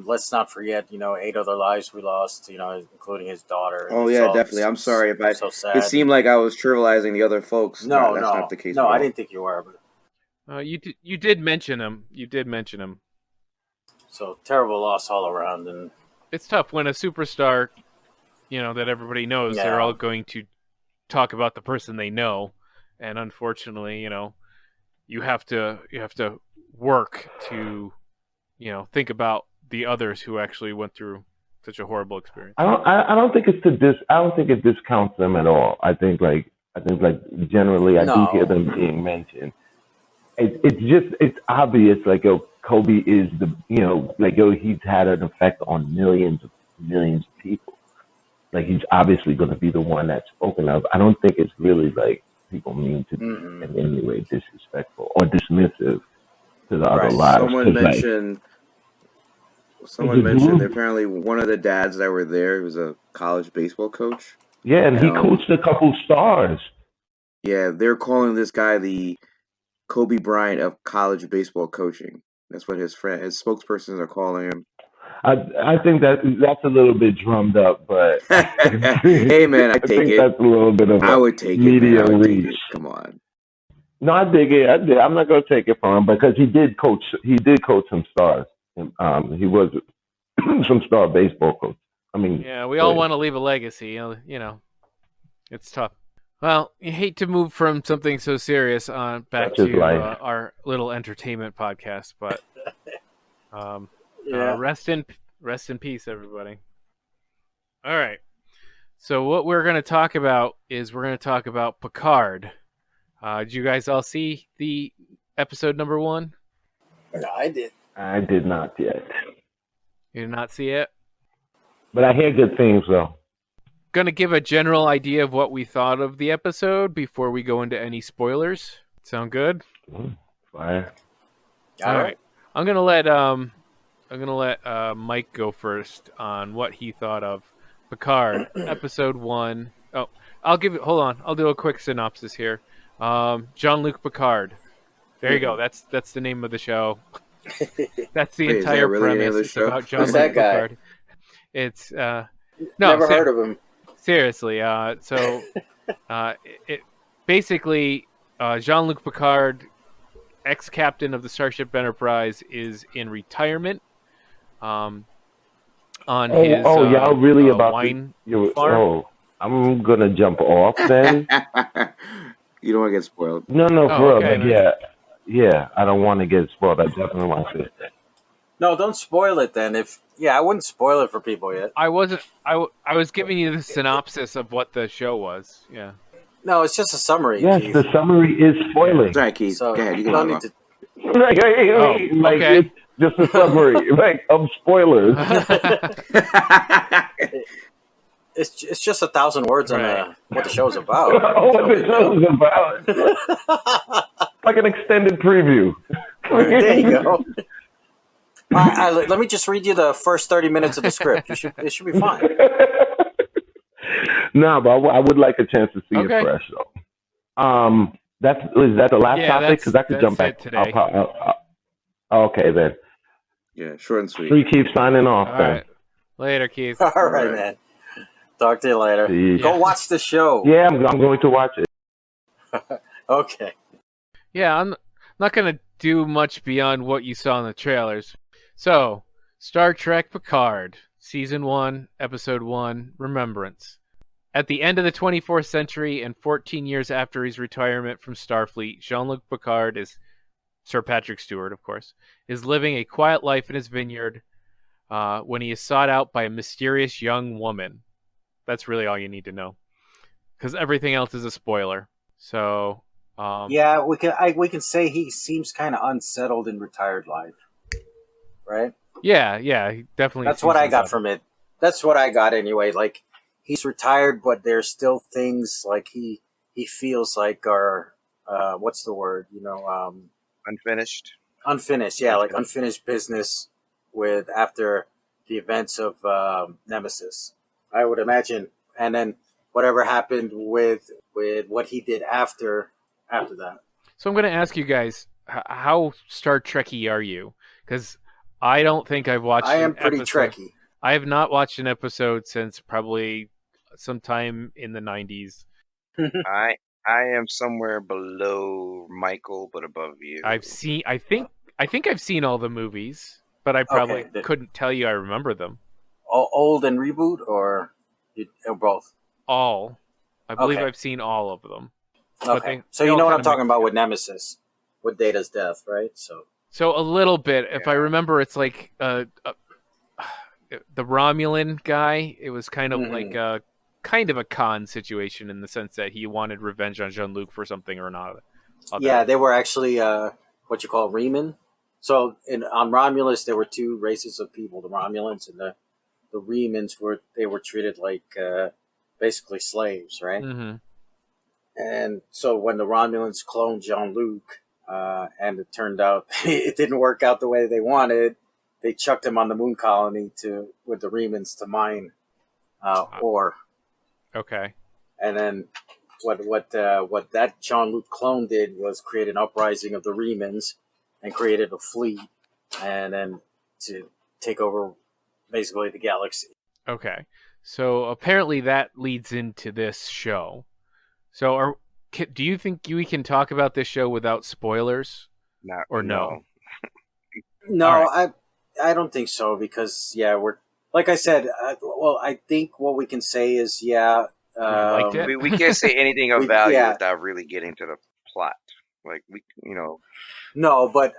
let's not forget, 8 other lives we lost, including his daughter. Oh yeah, definitely. I'm sorry if so sad. It seemed like I was trivializing the other folks. No, that's not the case. No, I didn't think you were. But you did mention him. You did mention him. So terrible loss all around, and it's tough when a superstar, that everybody knows, they're all going to talk about the person they know, and unfortunately, you have to work to, think about the others who actually went through such a horrible experience. I don't think it's I don't think it discounts them at all. I think like generally I do hear them being mentioned. It's obvious like Kobe is he's had an effect on millions of people. Like he's obviously going to be the one that's spoken of. I don't think it's really like people mean to be in any way disrespectful or dismissive to the other lives. Someone mentioned apparently one of the dads that were there was a college baseball coach. Yeah, and he coached a couple stars. Yeah, they're calling this guy the Kobe Bryant of college baseball coaching. That's what his spokespersons are calling him. I think that's a little bit drummed up, but hey man, I think it. That's a little bit of media reach. Come on. No, I dig it. I'm not going to take it from him because he did coach some stars. He was some star baseball coach. I mean, yeah, we all want to leave a legacy. You know, it's tough. Well, you hate to move from something so serious back to our little entertainment podcast, but rest in peace, everybody. All right. So what we're going to talk about is Picard. Did you guys all see the episode number 1? No, I did. I did not yet. You did not see it? But I hear good things, though. Going to give a general idea of what we thought of the episode before we go into any spoilers. Sound good? Fire. All right. I'm going to let Mike go first on what he thought of Picard, episode 1. Oh, hold on. I'll do a quick synopsis here. Jean-Luc Picard. There you go. That's the name of the show. That's the entire premise. It's about Jean-Luc Picard. It's never heard of him. Seriously. So it basically Jean-Luc Picard, ex-captain of the Starship Enterprise, is in retirement. On his y'all really about wine farm. Oh, I'm gonna jump off then. You don't want to get spoiled. No, for real. Okay, yeah. I don't want to get spoiled. I definitely want to see it. No, don't spoil it then. I wouldn't spoil it for people yet. I wasn't. I was giving you the synopsis of what the show was. Yeah. No, it's just a summary. Yes, Keith. the summary is spoiling. Sorry, Keith. So go ahead. You don't need to. Okay. It's just a summary, of spoilers. It's just 1,000 words on what the show's about. What the show's about. Like an extended preview. There you go. Let me just read you the first 30 minutes of the script. It should be fine. No, but I would like a chance to see it fresh, though. Is that the last topic? Because I could jump back today. Okay, then. Yeah, short and sweet. We keep signing off, all then. right. Later, Keith. All right, man. Talk to you later. Go watch the show. Yeah, I'm going to watch it. Okay. Yeah, I'm not going to do much beyond what you saw in the trailers. So, Star Trek Picard, Season 1, Episode 1, Remembrance. At the end of the 24th century and 14 years after his retirement from Starfleet, Jean-Luc Picard Sir Patrick Stewart, of course, is living a quiet life in his vineyard when he is sought out by a mysterious young woman. That's really all you need to know, because everything else is a spoiler. So, we can say he seems kind of unsettled in retired life, right? Yeah, he definitely. That's what I got from it. That's what I got anyway. Like, he's retired, but there's still things like he feels like are what's the word? Unfinished. Unfinished, yeah, like unfinished business with after the events of Nemesis, I would imagine, and then whatever happened with what he did after that. So I'm going to ask you guys, how Star Trekky are you? Because I don't think I've watched. I am pretty Trekky. I have not watched an episode since probably sometime in the 90s. I am somewhere below Michael, but above you. I think I've seen all the movies, but I probably couldn't tell you I remember them. Old and reboot, or both? All. I believe I've seen all of them. Okay. So you know what I'm talking about with Nemesis, with Data's death, right? So a little bit. If I remember, it's like the Romulan guy. It was kind of Mhm. like a Khan situation in the sense that he wanted revenge on Jean-Luc for something or not. Yeah, they were actually what you call Reman. So on Romulus, there were two races of people: the Romulans and the Remans. Were treated like basically slaves, right? Mm-hmm. And so when the Romulans cloned Jean-Luc, and it turned out it didn't work out the way they wanted, they chucked him on the moon colony with the Remans to mine ore. Okay. And then what that Jean-Luc clone did was create an uprising of the Remans and created a fleet, and then to take over basically the galaxy. Okay. So apparently that leads into this show. So do you think we can talk about this show without spoilers? Or no? No, right. I don't think so, because we're like I said. I think what we can say is liked it? We can't say anything of value without really getting to the plot. Like No, but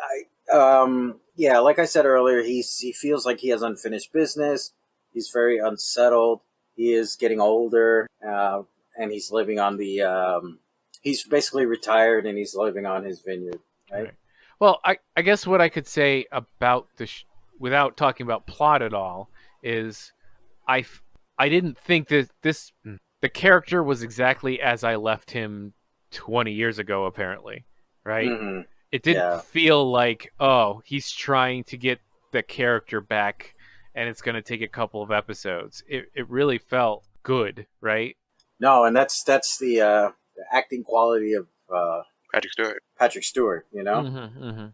like I said earlier, he feels like he has unfinished business. He's very unsettled. He is getting older, and he's living on the. He's basically retired, and he's living on his vineyard, right? Well, I guess what I could say about without talking about plot at all, is I didn't think that the character was exactly as I left him 20 years ago, apparently, right? Mm-hmm. It didn't feel like, oh, he's trying to get the character back and it's going to take a couple of episodes. It really felt good, right? No, and that's the acting quality of Patrick Stewart, you know? Mm-hmm, mm-hmm.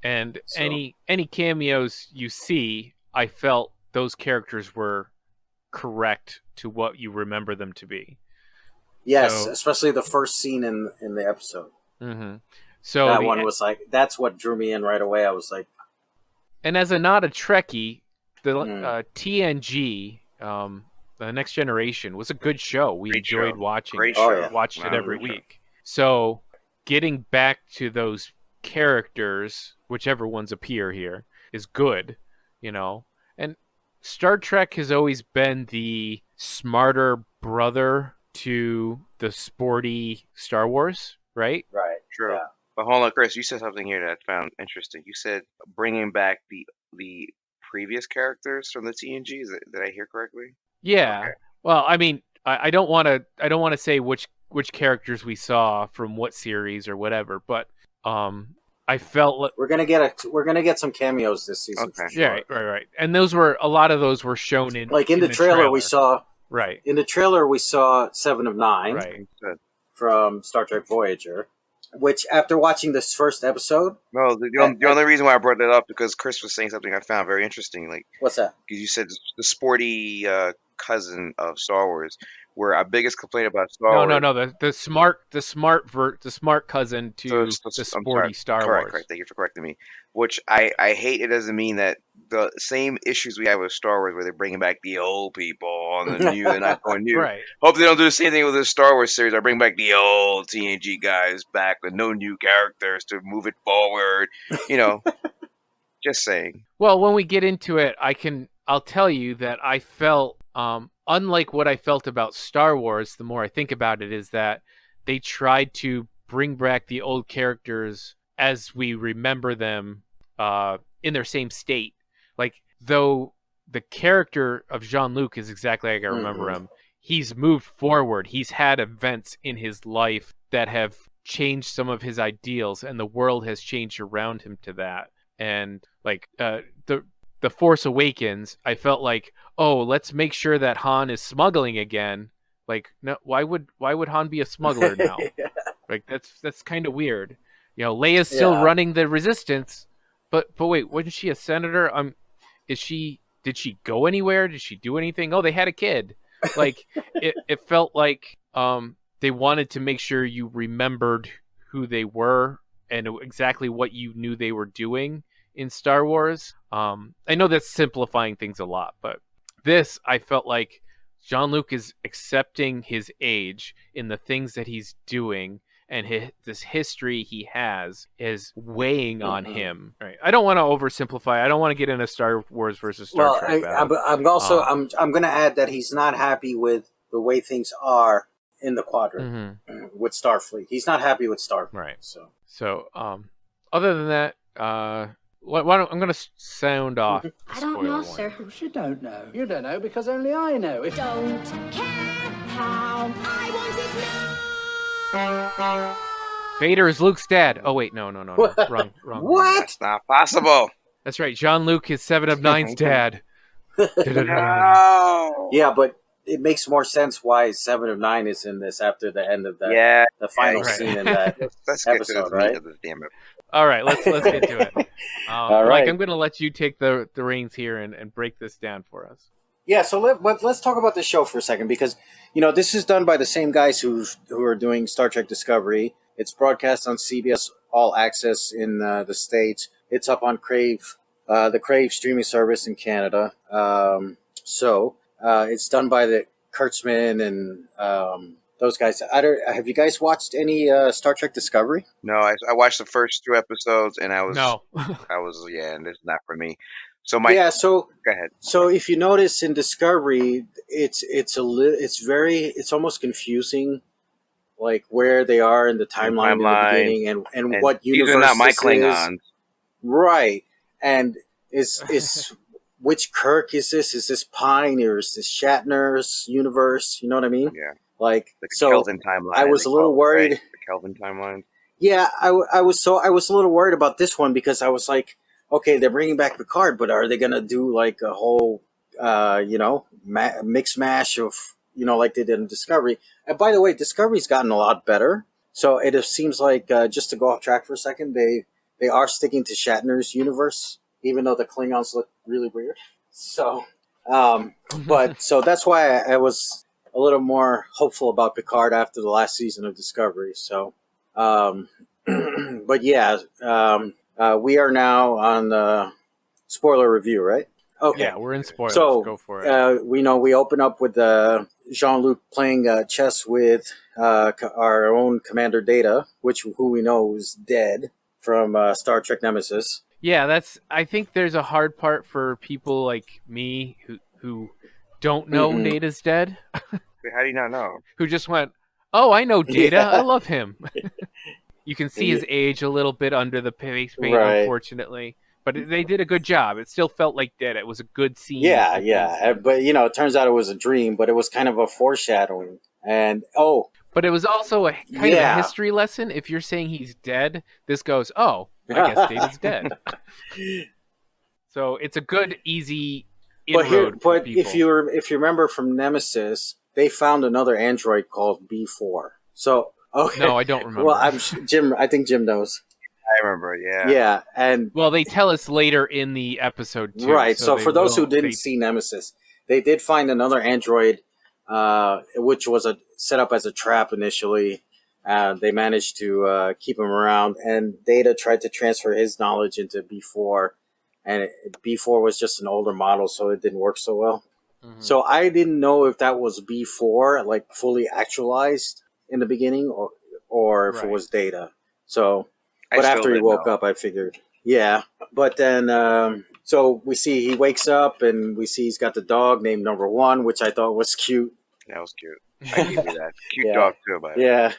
And so, any cameos you see, I felt those characters were correct to what you remember them to be. Yes, especially the first scene in the episode. Mm-hmm. So that one was like, that's what drew me in right away. I was like, and as not a Trekkie, the TNG, the Next Generation, was a good show. We enjoyed watching it. Watched it every week. So getting back to those characters, whichever ones appear here, is good, you know. And Star Trek has always been the smarter brother to the sporty Star Wars, right? Right. True. Yeah. But hold on, Chris, you said something here that I found interesting. You said bringing back the previous characters from the TNG. Did I hear correctly? Yeah. Okay. Well, I mean, I don't want to say which characters we saw from what series or whatever, but I felt we're gonna get some cameos this season. Okay. Sure. Yeah, right. And a lot of those were shown in the trailer we saw. Right. In the trailer we saw 7 of 9. Right. From Star Trek Voyager. Which, after watching this first episode... No, the only reason why I brought that up, because Chris was saying something I found very interesting. Like, what's that? Because you said the sporty cousin of Star Wars, where our biggest complaint about Star Wars... No, the smart cousin to the sporty Star Wars. Correct. Thank you for correcting me. Which I hate. It doesn't mean that the same issues we have with Star Wars, where they're bringing back the old people and the new, they're not going new. Right. Hope they don't do the same thing with the Star Wars series. I bring back the old TNG guys back with no new characters to move it forward. You know, just saying. Well, when we get into it, I'll tell you that I felt, unlike what I felt about Star Wars, the more I think about it, is that they tried to bring back the old characters as we remember them in their same state. Like, though the character of Jean-Luc is exactly like I remember him, he's moved forward. He's had events in his life that have changed some of his ideals, and the world has changed around him to that. And like the Force Awakens, I felt like, oh, let's make sure that Han is smuggling again. Like, no, why would Han be a smuggler now? Like, that's kind of weird. You know, Leia's still running the Resistance, but wait, wasn't she a senator? Did she go anywhere? Did she do anything? Oh, they had a kid. Like, it felt like they wanted to make sure you remembered who they were and exactly what you knew they were doing in Star Wars. I know that's simplifying things a lot, but this, I felt like Jean-Luc is accepting his age in the things that he's doing and this history he has is weighing on him. Right. I don't want to oversimplify. I don't want to get into Star Wars versus Star Trek battle. I'm also I'm going to add that he's not happy with the way things are in the quadrant with Starfleet. He's not happy with Starfleet. Right. So other than that, why don't I'm going to sound off. I don't know, sir. You don't know. You don't know because only I know. Don't care how I want it now. Vader is Luke's dad. Oh wait, no. Wrong. What? That's not possible. That's right. Jean-Luc is 7 of 9's dad. No. Yeah, but it makes more sense why 7 of 9 is in this after the end of that. The final scene in that Let's episode, get to right? the damn it. All right, let's get to it. All right. Mike, I'm going to let you take the reins here and break this down for us. Yeah, so let's talk about the show for a second because, this is done by the same guys who are doing Star Trek Discovery. It's broadcast on CBS All Access in the States. It's up on Crave, the Crave streaming service in Canada. It's done by the Kurtzman and those guys. Have you guys watched any Star Trek Discovery? No, I watched the first 2 episodes and I was and it's not for me. So go ahead. So if you notice in Discovery, it's almost confusing, like where they are in the timeline in the beginning and what universe these are not my this Klingons. is. Right. And is which Kirk is this? Is this Pine or is this Shatner's universe? You know what I mean? Yeah. Like the so Kelvin timeline. I was a little worried. Right? The Kelvin timeline. Yeah, I was a little worried about this one because I was like, okay, they're bringing back Picard, but are they going to do like a whole, mix mash of, like they did in Discovery? And by the way, Discovery's gotten a lot better. So it seems like, just to go off track for a second, they are sticking to Shatner's universe, even though the Klingons look really weird. So, so that's why I was a little more hopeful about Picard after the last season of Discovery. So, but yeah, we are now on the spoiler review, right? Okay. Yeah, we're in spoilers. So, go for it. We open up with Jean-Luc playing chess with our own Commander Data, who we know is dead from Star Trek Nemesis. Yeah, I think there's a hard part for people like me who don't know Data's dead. Wait, how do you not know? Who just went, oh, I know Data. Yeah. I love him. You can see his age a little bit under the face paint, unfortunately. But they did a good job. It still felt like Data. It was a good scene. Yeah. But, it turns out it was a dream, but it was kind of a foreshadowing. But it was also a kind of a history lesson. If you're saying he's dead, this goes, oh, I guess Data's dead. So it's a good, easy inroad for people. If you remember from Nemesis, they found another android called B4. So, okay. No, I don't remember. Well, I think Jim knows. I remember, yeah. Yeah, and... Well, they tell us later in the episode, too. Right, so for those who didn't see Nemesis, they did find another android, which was set up as a trap initially. They managed to keep him around, and Data tried to transfer his knowledge into B4, and B4 was just an older model, so it didn't work so well. Mm-hmm. So I didn't know if that was B4, like fully actualized in the beginning, or if it was Data. So... But after he woke up, I figured, yeah. But then, so we see he wakes up and we see he's got the dog named Number One, which I thought was cute. That was cute. I give you that. Cute dog too, by the way. Yeah.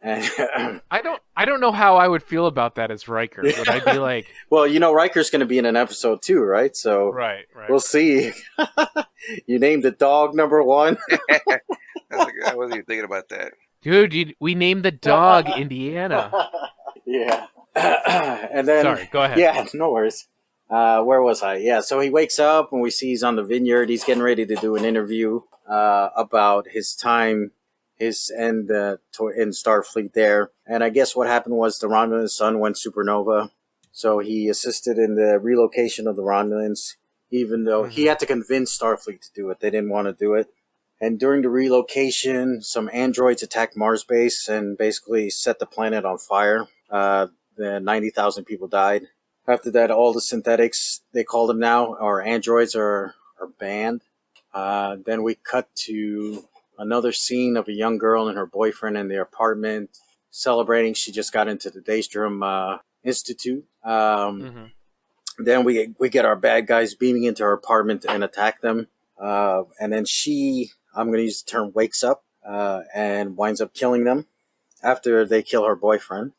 And I don't know how I would feel about that as Riker. Would I be like, well, Riker's going to be in an episode too, right? So right. We'll see. You named the dog Number One. I wasn't even thinking about that, dude. We named the dog Indiana. Yeah. And then, sorry, go ahead. Yeah, no worries. Where was I? Yeah, so he wakes up and we see he's on the vineyard. He's getting ready to do an interview about his time, his end in Starfleet there. And I guess what happened was the Romulan sun went supernova. So he assisted in the relocation of the Romulans, even though he had to convince Starfleet to do it. They didn't want to do it. And during the relocation, some androids attacked Mars base and basically set the planet on fire. The 90,000 people died. After that, all the synthetics, they call them now, or androids, are banned. Then we cut to another scene of a young girl and her boyfriend in their apartment, celebrating. She just got into the Daystrom Institute. Mm-hmm. Then we get our bad guys beaming into her apartment and attack them. And then I'm going to use the term, wakes up and winds up killing them after they kill her boyfriend.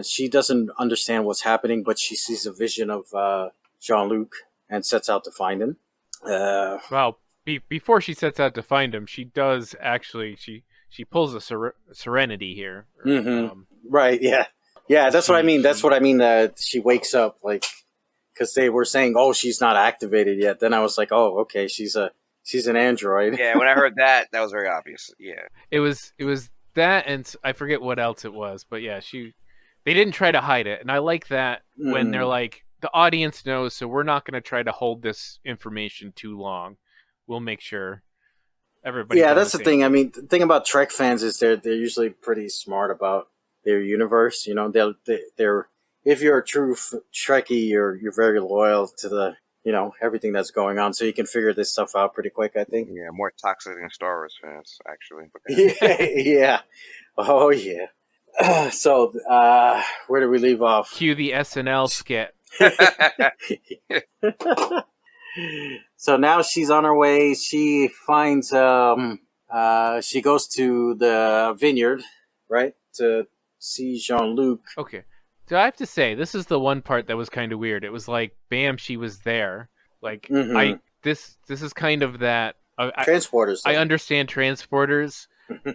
She doesn't understand what's happening, but she sees a vision of Jean-Luc and sets out to find him. Well, before she sets out to find him, she does actually, she pulls a Serenity here. Mm-hmm. Right, yeah. Yeah, that's what I mean. That's what I mean, that she wakes up, like, because they were saying, oh, she's not activated yet. Then I was like, oh, okay, she's an android. Yeah, when I heard that was very obvious. Yeah. It was that, and I forget what else it was, but yeah, they didn't try to hide it, and I like that when they're like, the audience knows, so we're not going to try to hold this information too long. We'll make sure everybody. Yeah, that's the thing. I mean, the thing about Trek fans is they're usually pretty smart about their universe. You know, they're if you're a true Trekkie, you're very loyal to the everything that's going on, so you can figure this stuff out pretty quick. I think. Yeah, more toxic than Star Wars fans, actually. Yeah. Oh yeah. So, where did we leave off? Cue the SNL skit. So now she's on her way. She finds, she goes to the vineyard, right, to see Jean-Luc. Okay. So I have to say, this is the one part that was kind of weird. It was like, bam, she was there. Like, this is kind of that. Transporters. I understand transporters,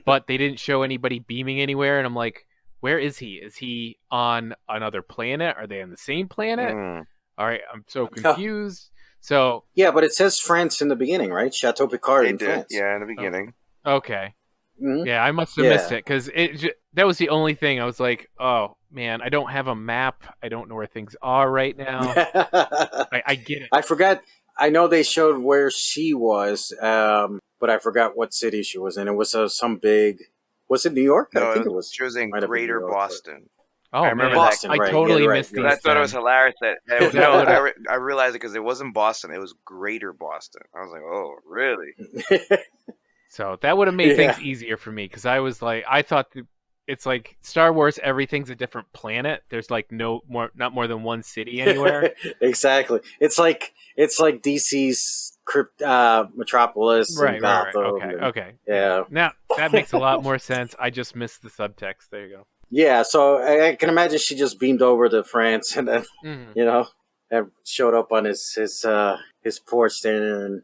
but they didn't show anybody beaming anywhere, and I'm like, where is he? Is he on another planet? Are they on the same planet? All right, I'm so confused. So yeah, but it says France in the beginning, right? Chateau Picard in France. Yeah, in the beginning. Okay. Mm-hmm. Yeah, I must have missed it because that was the only thing. I was like, oh man, I don't have a map. I don't know where things are right now. I get it. I forgot. I know they showed where she was, but I forgot what city she was in. It was some big. Was it New York? No, I think it was. She was in Greater Boston. Oh, I remember Boston. I right. totally right. missed these. I thought it was then. hilarious that I realized it because it wasn't Boston; it was Greater Boston. I was like, "Oh, really?" So that would have made things easier for me because I was like, I thought it's like Star Wars. Everything's a different planet. There's like not more than one city anywhere. Exactly. It's like DC's Metropolis, Right. and Gotham. Okay. Yeah. Now that makes a lot more sense. I just missed the subtext. There you go. Yeah, so I can imagine she just beamed over to France and then, and showed up on his porch there, and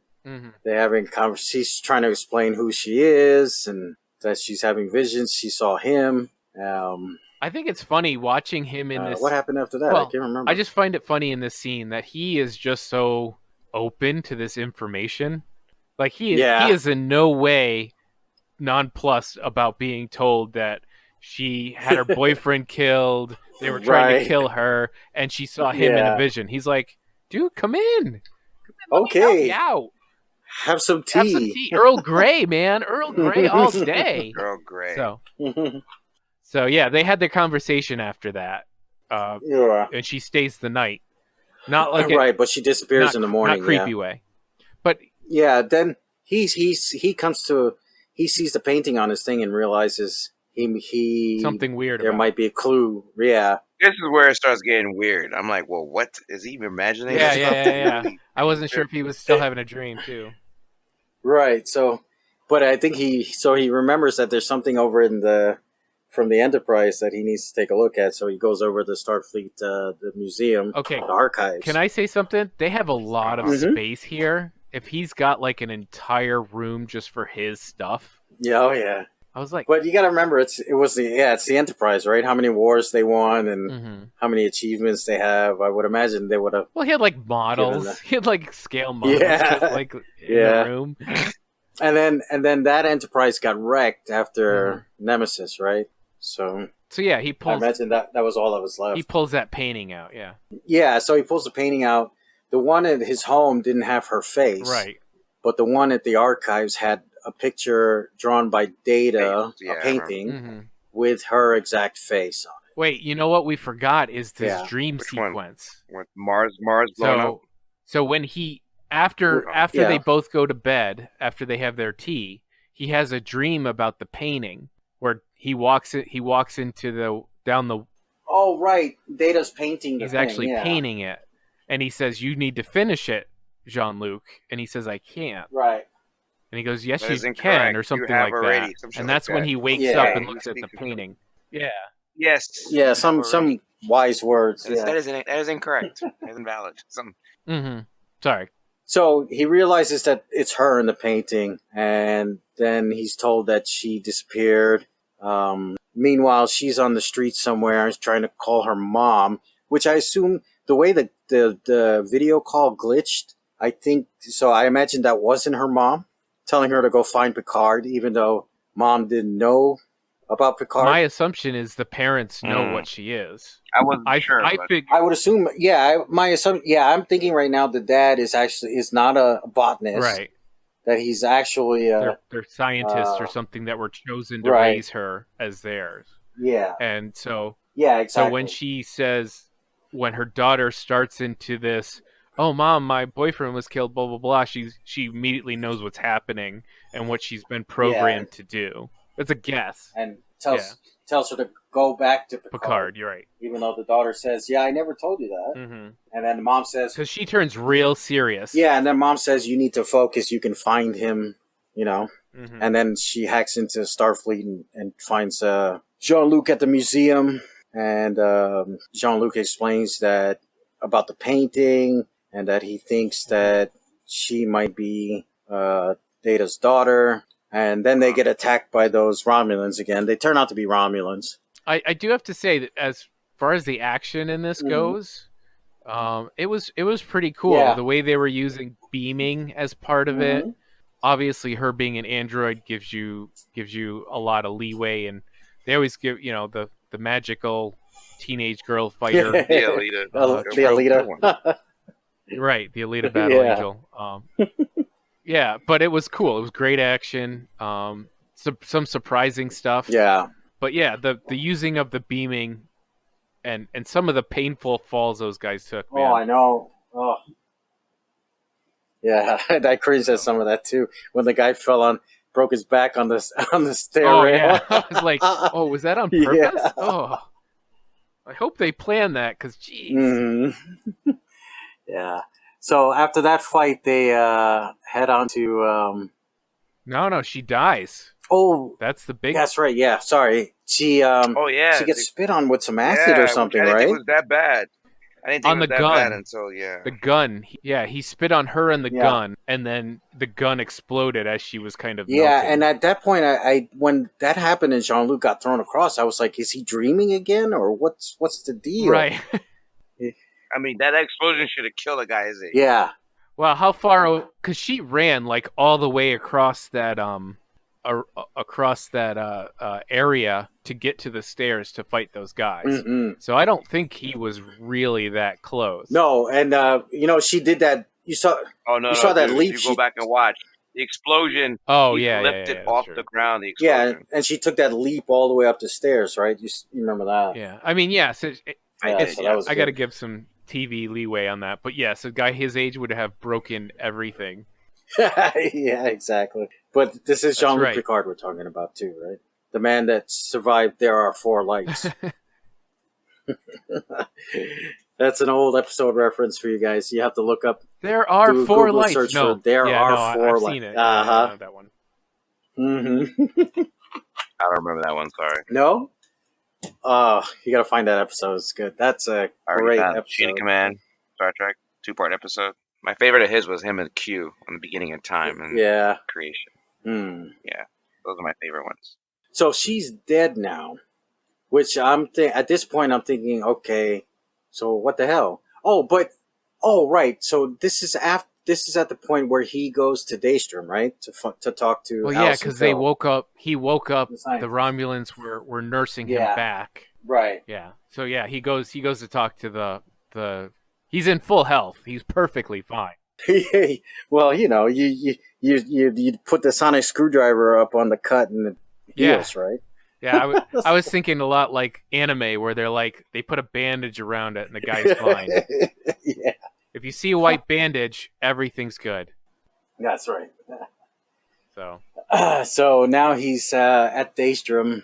they're having conversation. She's trying to explain who she is and that she's having visions. She saw him. I think it's funny watching him in this. What happened after that? Well, I can't remember. I just find it funny in this scene that he is just so open to this information. Like he is in no way nonplussed about being told that she had her boyfriend killed. They were trying to kill her, and she saw him in a vision. He's like, "Dude, come in. Okay, help me out. Have some tea. Earl Grey, man. Earl Grey all day. Earl Grey. So yeah, they had their conversation after that. And she stays the night. Not like but she disappears in the morning. Not creepy way. But yeah, then he comes to, he sees the painting on his thing and realizes he something weird. There might be a clue. Yeah. This is where it starts getting weird. I'm like, well, what is he even imagining? Yeah. I wasn't sure if he was still having a dream too. Right. So, but I think he remembers that there's something over from the Enterprise that he needs to take a look at. So he goes over to Starfleet, the museum, the archives. Can I say something? They have a lot of space here. If he's got like an entire room just for his stuff. Yeah. Oh yeah. I was like, but you got to remember, it's the Enterprise, right? How many wars they won and how many achievements they have. I would imagine they would have. Well, he had like models. He had like scale models, in the room. And then that Enterprise got wrecked after Nemesis, right? So yeah, he pulls. I imagine that was all that was left. He pulls that painting out, yeah. Yeah, so he pulls the painting out. The one at his home didn't have her face, right? But the one at the archives had a picture drawn by Data, a painting with her exact face on it. Wait, you know what we forgot is this dream sequence with Mars blown up. So when he after they both go to bed, after they have their tea, he has a dream about the painting where he walks into the down the. Oh, right. Data's painting the He's thing, actually yeah. painting it, and he says, "You need to finish it, Jean-Luc." And he says, "I can't." Right. And he goes, "Yes, That you is can," incorrect. or You something have like already that. some shit And like that's when that. he wakes Yeah. up and You looks at the speak of- painting. Yeah. Yes. Yeah, you some have already. wise words. That is, Yeah. that is incorrect. That is invalid. Mm-hmm. Sorry. So he realizes that it's her in the painting, and then he's told that she disappeared. Meanwhile, she's on the street somewhere trying to call her mom, which I assume the way the video call glitched, I think, so I imagine that wasn't her mom telling her to go find Picard, even though mom didn't know about Picard. My assumption is the parents know what she is. I wasn't sure. I but figured. I would assume, my assumption, I'm thinking right now the dad is not a botanist. Right. That he's actually They're scientists or something that were chosen to right. raise her as theirs. Yeah. And so exactly. So when she says, when her daughter starts into this, "Oh, mom, my boyfriend was killed," blah blah blah, she immediately knows what's happening and what she's been programmed to do. It's a guess. And tells her to go back to Picard, you're right. Even though the daughter says, "Yeah, I never told you that." Mm-hmm. And then the mom says, because she turns real serious. Yeah, and then mom says, "You need to focus. You can find him." Mm-hmm. And then she hacks into Starfleet and finds Jean-Luc at the museum. And Jean-Luc explains that about the painting and that he thinks that she might be Data's daughter. And then they get attacked by those Romulans again. They turn out to be Romulans. I do have to say that as far as the action in this goes, it was pretty cool. Yeah. The way they were using beaming as part of it. Obviously, her being an android gives you a lot of leeway, and they always give the magical teenage girl fighter, the Alita, the Alita, right? The Alita battle angel. Yeah, but it was cool. It was great action. Some surprising stuff. Yeah. But yeah, the using of the beaming, and some of the painful falls those guys took. Man. Oh, I know. Oh. Yeah, I cringed at some of that too. When the guy broke his back on the stair Oh rail. yeah, I was like, oh, was that on purpose? Yeah. Oh, I hope they planned that, because geez. Mm-hmm. Yeah. So after that fight, they head on to. No, she dies. Oh, that's the big. That's right. Yeah, sorry. She. She gets spit on with some acid or something, I didn't right? think it was that bad. I didn't think on it was the that gun. bad until the gun. He spit on her and the gun, and then the gun exploded as she was kind of melting. And at that point, I when that happened and Jean-Luc got thrown across, I was like, is he dreaming again, or what's the deal? Right. I mean, that explosion should have killed a guy his age. Yeah. Well, how far? Because she ran like all the way across that area to get to the stairs to fight those guys. Mm-mm. So I don't think he was really that close. No, and she did that. You saw. Oh no! You saw that dude, leap. If you go back and watch the explosion. Oh he yeah, lifted off the ground. The explosion. Yeah, and she took that leap all the way up the stairs, right? You remember that? Yeah, I mean, yes. I got to give some TV leeway on that, but yes, a guy his age would have broken everything. Yeah, exactly. But this is Jean-Luc Picard we're talking about too, right? The man that survived There Are Four Lights. That's an old episode reference for you guys. You have to look up. There are four Google lights. Search No, for There Are Four I've Lights. seen it. Uh-huh. I know that one. Mm-hmm. I don't remember that one. Sorry. No. You got to find that episode. It's good. That's a great episode. Chain of Command, Star Trek, 2-part episode. My favorite of his was him and Q on the beginning of time and creation. Yeah, those are my favorite ones. So she's dead now, which at this point I'm thinking, okay, so what the hell? Right. So this is at the point where he goes to Daystrom, right, to talk to. Well, yeah, because they woke up. He woke up. The Romulans were nursing him back. Right. Yeah. So yeah, he goes to talk to the. He's in full health. He's perfectly fine. Well, you put the sonic screwdriver up on the cut and it heals, right? Yeah, I was thinking a lot like anime, where they put a bandage around it and the guy's fine. Yeah. If you see a white bandage, everything's good. That's right. So So now he's at Daystrom,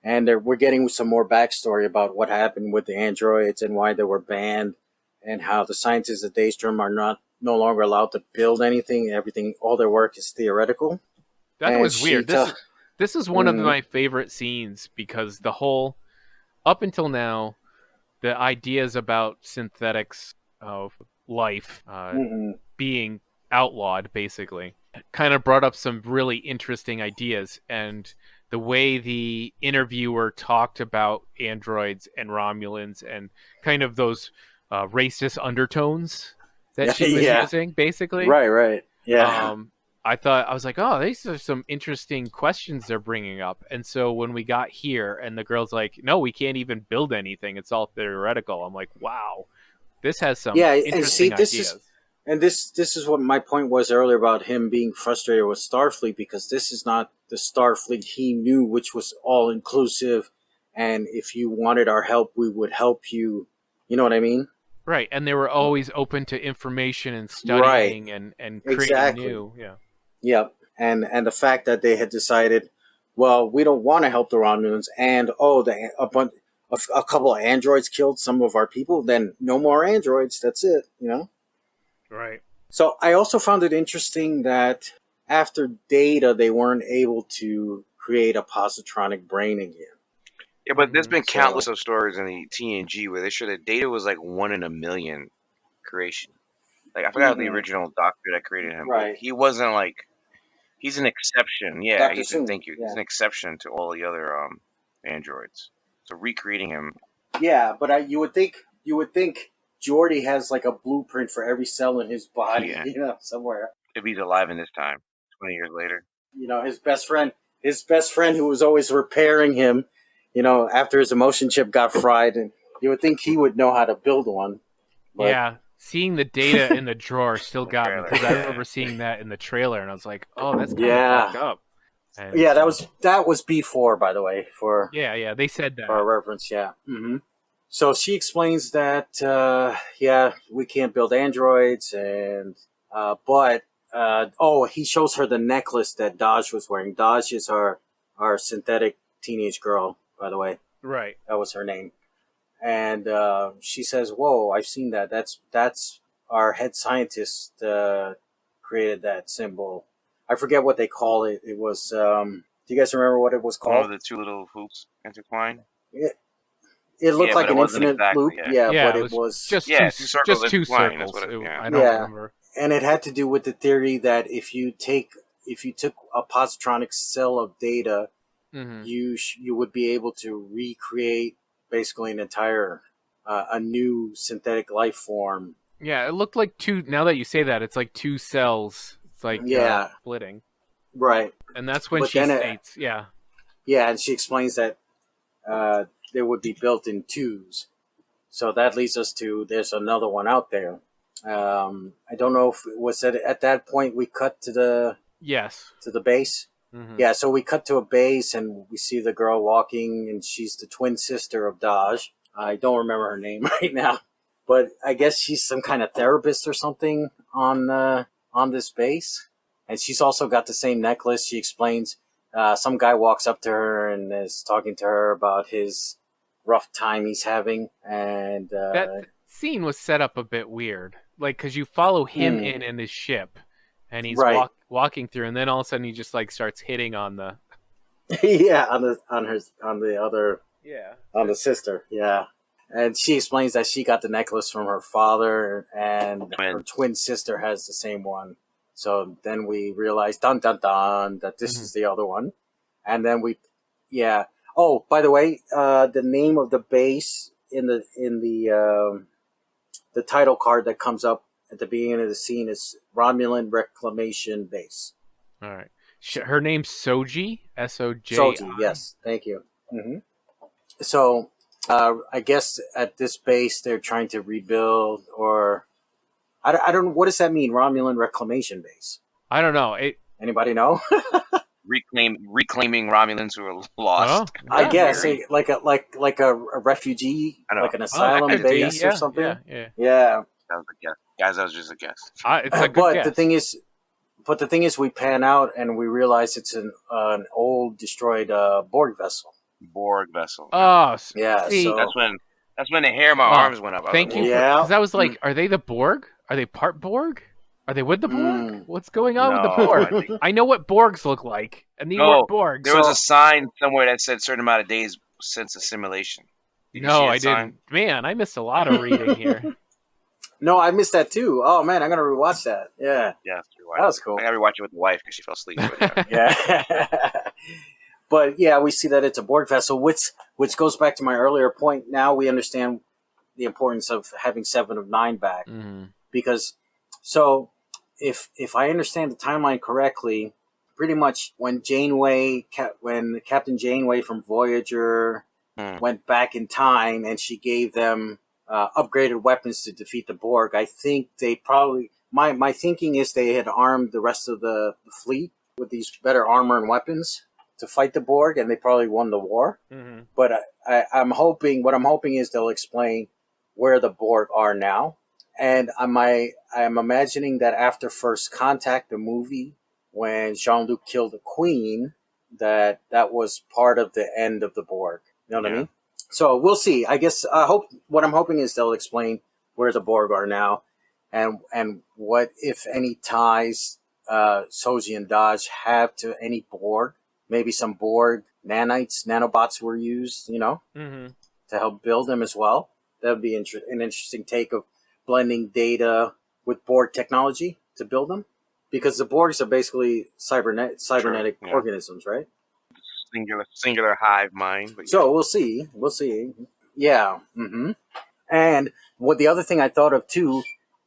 and we're getting some more backstory about what happened with the androids and why they were banned, and how the scientists at Daystrom are no longer allowed to build anything. Everything, all their work is theoretical. That And was weird. This is one of Mhm. my favorite scenes because the whole up until now, the ideas about synthetics of life being outlawed basically kind of brought up some really interesting ideas, and the way the interviewer talked about androids and Romulans and kind of those racist undertones that she was Yeah. using basically. Right. Yeah. I was like, oh, these are some interesting questions they're bringing up. And so when we got here and the girl's like, no, we can't even build anything. It's all theoretical. I'm like, wow, this has some interesting ideas. This is what my point was earlier about him being frustrated with Starfleet, because this is not the Starfleet he knew, which was all inclusive, and if you wanted our help, we would help you. You know what I mean? Right, and they were always open to information and studying and creating new. Yeah. Yep. And the fact that they had decided, well, we don't want to help the Romulans, and a couple of androids killed some of our people, then no more androids. That's it. You know. Right. So I also found it interesting that after Data, they weren't able to create a positronic brain again. Yeah, but there's been countless of stories in the TNG where they showed that Data was like 1 in a million creation. Like I forgot the original doctor that created him, but he wasn't like, he's an exception. Yeah, thank you. Yeah. He's an exception to all the other androids. So recreating him. Yeah, but you would think Geordi has like a blueprint for every cell in his body, somewhere. If he's alive in this time, 20 years later. His best friend who was always repairing him, after his emotion chip got fried, and you would think he would know how to build one. But... Yeah, seeing the Data in the drawer still got me, because I remember seeing that in the trailer, and I was like, oh, that's kind of fucked up. And that was B4, by the way. Yeah, they said that. For a reference, yeah. Mm-hmm. So she explains that, we can't build androids, and he shows her the necklace that Daj was wearing. Daj is our synthetic teenage girl, by the way. Right. That was her name. And she says, whoa, I've seen that. That's our head scientist created that symbol. I forget what they call it. It was, do you guys remember what it was called? The two little hoops intertwined? It looked like an infinite loop, but it was just two circles. I don't remember. And it had to do with the theory that if you took a positronic cell of Data, you would be able to recreate basically an entire a new synthetic life form. Yeah, it looked like two. Now that you say that, it's like two cells. It's like splitting. Right. And that's when she states, Yeah, and she explains that they would be built in twos. So that leads us to, there's another one out there. I don't know if it was at that point we cut to the base. Mm-hmm. Yeah, so we cut to a base and we see the girl walking, and she's the twin sister of Daj. I don't remember her name right now, but I guess she's some kind of therapist or something on this base. And she's also got the same necklace. She explains, some guy walks up to her and is talking to her about his rough time he's having. And that scene was set up a bit weird, like, because you follow him in his ship, and he's walking through, and then all of a sudden he just like starts hitting on the on the sister, and she explains that she got the necklace from her father, and her twin sister has the same one. So then we realize, dun dun dun, that this is the other one, and then oh, by the way, the name of the base in the title card that comes up at the beginning of the scene is Romulan Reclamation Base. All right. Her name's Soji, S-O-J-I. Soji, yes. Thank you. Mm-hmm. So, I guess at this base they're trying to rebuild, or I don't know, what does that mean, Romulan Reclamation Base? I don't know. Anybody know? Reclaiming Romulans who are lost. Oh, I guess like a refugee, like an asylum base or something. Yeah. That was a guess. Guys, that was just a guess. It's a good guess. The thing is, we pan out and we realize it's an old destroyed Borg vessel. Borg vessel. Oh, Yeah, see, so That's when the hair on my arms went up. Thank you. Yeah. Because I was like, are they the Borg? Are they part Borg? Are they with the Borg? What's going on with the No, Borg? I know what Borgs look like, and these weren't Borgs. There was a sign somewhere that said certain amount of days since assimilation. Did you see that I sign? didn't. Man, I missed a lot of reading here. No, I missed that too. Oh man, I'm gonna rewatch that. Yeah, Yeah, that was cool. I gotta rewatch it with the wife because she fell asleep. But Yeah. But yeah, we see that it's a Borg vessel, which goes back to my earlier point. Now we understand the importance of having 7 of 9 back. Because so if I understand the timeline correctly, pretty much when Captain Janeway from Voyager went back in time and she gave them upgraded weapons to defeat the Borg, I think they probably my thinking is they had armed the rest of the fleet with these better armor and weapons to fight the Borg, and they probably won the war. But I'm hoping is they'll explain where the Borg are now. And I'm imagining that after First Contact, the movie, when Jean-Luc killed the Queen, that was part of the end of the Borg. You know what I mean? So we'll see. I guess what I'm hoping is they'll explain where the Borg are now, and what, if any, ties Soji and Dodge have to any Borg. Maybe some Borg nanobots were used, to help build them as well. That would be an interesting take of blending data with Borg technology to build them, because the Borgs are basically cybernetic organisms, right? Singular hive mind. But so we'll see. Yeah. And what the other thing I thought of too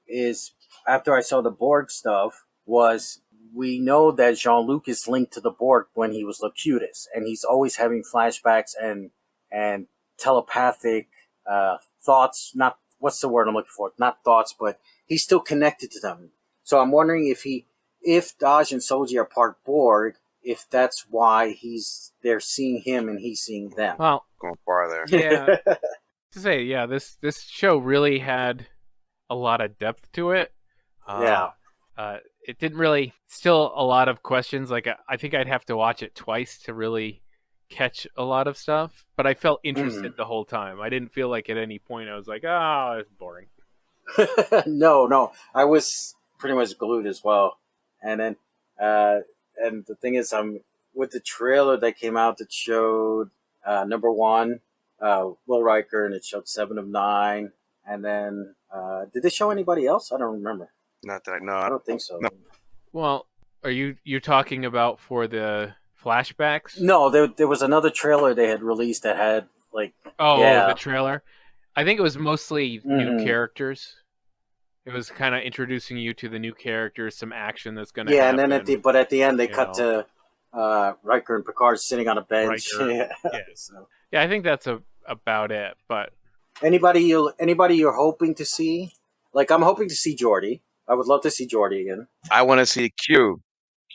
is, after I saw the Borg stuff, was we know that Jean-Luc is linked to the Borg when he was Locutus, and he's always having flashbacks and telepathic thoughts. Not, what's the word I'm looking for? Not thoughts, but he's still connected to them. So I'm wondering if Dodge and Soji are part Borg, if that's why they're seeing him and he's seeing them. Well, going farther. Yeah. To say, this show really had a lot of depth to it. It didn't really, still a lot of questions. Like, I think I'd have to watch it twice to really catch a lot of stuff, but I felt interested the whole time. I didn't feel like at any point I was like, oh, it's boring. No, I was pretty much glued as well. And then, and the thing is, with the trailer that came out that showed number 1, Will Riker, and it showed 7 of 9. And then, did they show anybody else? I don't remember. Not that, no. I don't think so. No. Well, are you're talking about for the flashbacks? No, there was another trailer they had released that had the trailer. I think it was mostly new characters. It was kind of introducing you to the new characters, some action that's going to happen. And then at the end they cut to Riker and Picard sitting on a bench. Yeah, I think that's about it. But anybody you're hoping to see? Like, I'm hoping to see Geordi. I would love to see Geordi again. I want to see Q.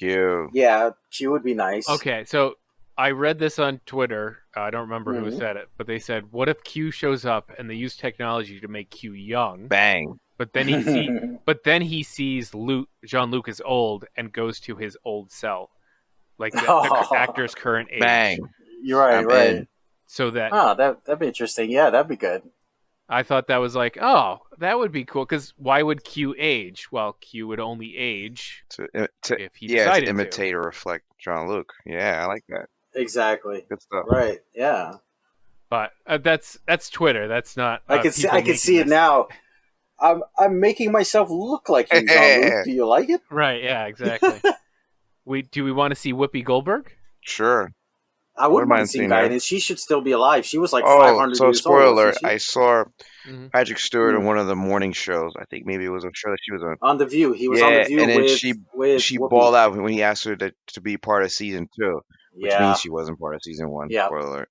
Yeah, Q would be nice. Okay, so I read this on Twitter. I don't remember who said it, but they said, what if Q shows up and they use technology to make Q young? Bang. But then he sees Jean-Luc is old and goes to his old self. Like the actor's current age. Bang. You're right. In. So that... Oh, that'd be interesting. Yeah, that'd be good. I thought that was like, oh, that would be cool, because why would Q age? Well, Q would only age if he decided to imitate or reflect Jean-Luc. Yeah, I like that. Exactly. Good stuff. Right. Yeah. But that's Twitter. That's not. I can see it now. I'm making myself look like you, Jean-Luc. Do you like it? Right. Yeah. Exactly. Do we want to see Whoopi Goldberg? Sure. I wouldn't mind seeing that, and she should still be alive. She was like 500 years old. So spoiler alert, I saw Patrick Stewart on one of the morning shows. I think maybe it was a show that she was on. On The View. He was on The View, and then she balled out when he asked her to be part of season 2, which means she wasn't part of season 1. Yeah. Spoiler alert.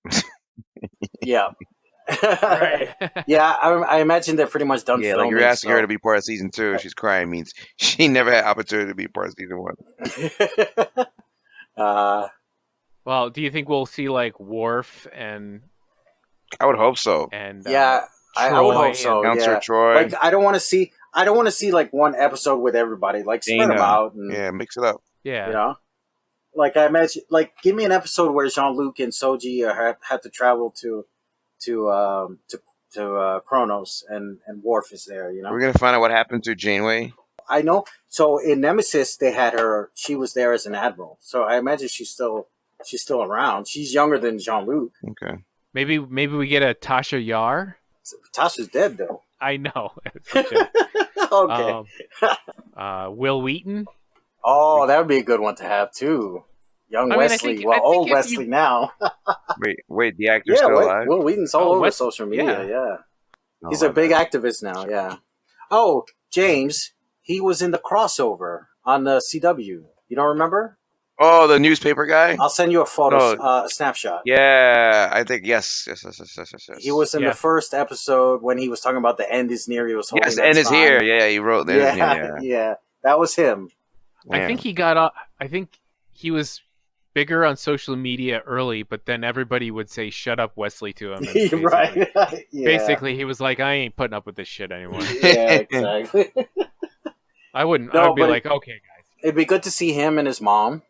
Yeah. Right. Yeah, I imagine they're pretty much done filming. Like you're asking her to be part of season 2, she's crying, means she never had opportunity to be part of season 1. Well, do you think we'll see like Worf and? I would hope so. And I would hope so. Counselor Troy. Like I don't want to see like one episode with everybody. Like spread them out. And, mix it up. Yeah. Like I imagine, like give me an episode where Jean-Luc and Soji have to travel to Kronos and Worf is there. You know, We're gonna find out what happened to Janeway. I know. So in Nemesis, they had her. She was there as an admiral. So I imagine she's still around. She's younger than Jean-Luc. Okay. Maybe we get a Tasha Yar. Tasha's dead though. I know. Okay. Will Wheaton. Oh, that would be a good one to have too. Young Wesley. Old Wesley now. Wait, the actor's still alive? Will Wheaton's all over social media. Yeah. He's a big activist now. Yeah. Oh, James. He was in the crossover on the CW. You don't remember? Oh, the newspaper guy? I'll send you a photo, a snapshot. Yeah, I think, yes. He was in the first episode when he was talking about the end is near. He was holding the end is here. Yeah, he wrote that. Yeah, that was him. I think he got off. I think he was bigger on social media early, but then everybody would say, "Shut up, Wesley," to him. Right. Basically, he was like, "I ain't putting up with this shit anymore." Yeah, exactly. I wouldn't. I would be like, "Okay, guys." It'd be good to see him and his mom,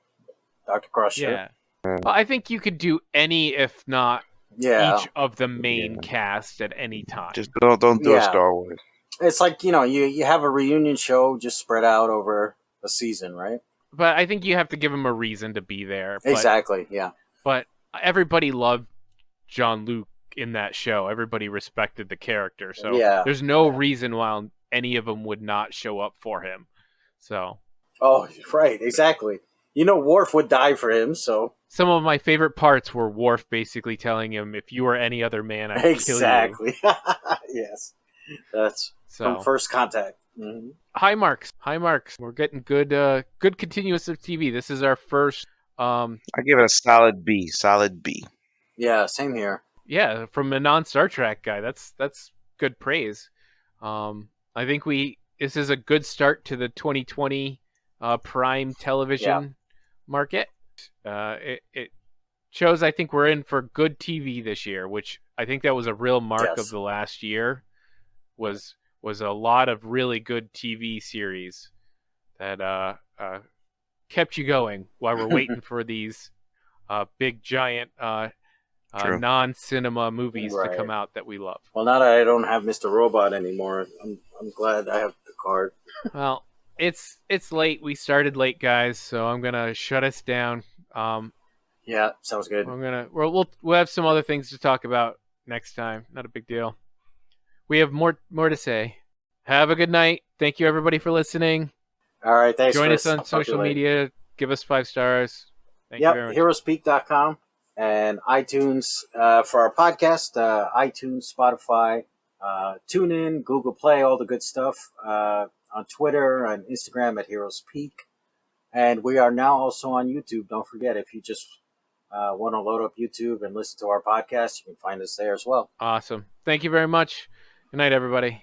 Dr. Crusher. Yeah. Well, I think you could do any, if not each of the main cast at any time. Just don't do a Star Wars. It's like, you have a reunion show just spread out over a season, right? But I think you have to give him a reason to be there. Exactly, yeah. But everybody loved Jean-Luc in that show. Everybody respected the character. So there's no reason why any of them would not show up for him. So. Oh, right, exactly. Worf would die for him, so. Some of my favorite parts were Worf basically telling him, if you were any other man, I'd kill you. Exactly. Yes. That's from First Contact. Mm-hmm. High marks. We're getting good continuous of TV. This is our first. I give it a solid B. Yeah, same here. Yeah, from a non-Star Trek guy. That's good praise. I think this is a good start to the 2020 prime television market. It shows, I think, we're in for good TV this year, which I think that was a real mark of the last year. Was a lot of really good TV series that kept you going while we're waiting for these big giant non-cinema movies to come out that we love. Well, now that I don't have Mr. Robot anymore, I'm glad I have the card. Well, it's late. We started late, guys, so I'm gonna shut us down. Yeah, sounds good. We'll have some other things to talk about next time. Not a big deal. We have more to say. Have a good night. Thank you, everybody, for listening. All right, thanks. Join us on social media. Give us 5 stars. Thank you very much. Heroespeak.com and iTunes for our podcast. iTunes, Spotify, TuneIn, Google Play, all the good stuff. On Twitter and Instagram at HeroesPeak. And we are now also on YouTube. Don't forget, if you just want to load up YouTube and listen to our podcast, you can find us there as well. Awesome. Thank you very much. Good night, everybody.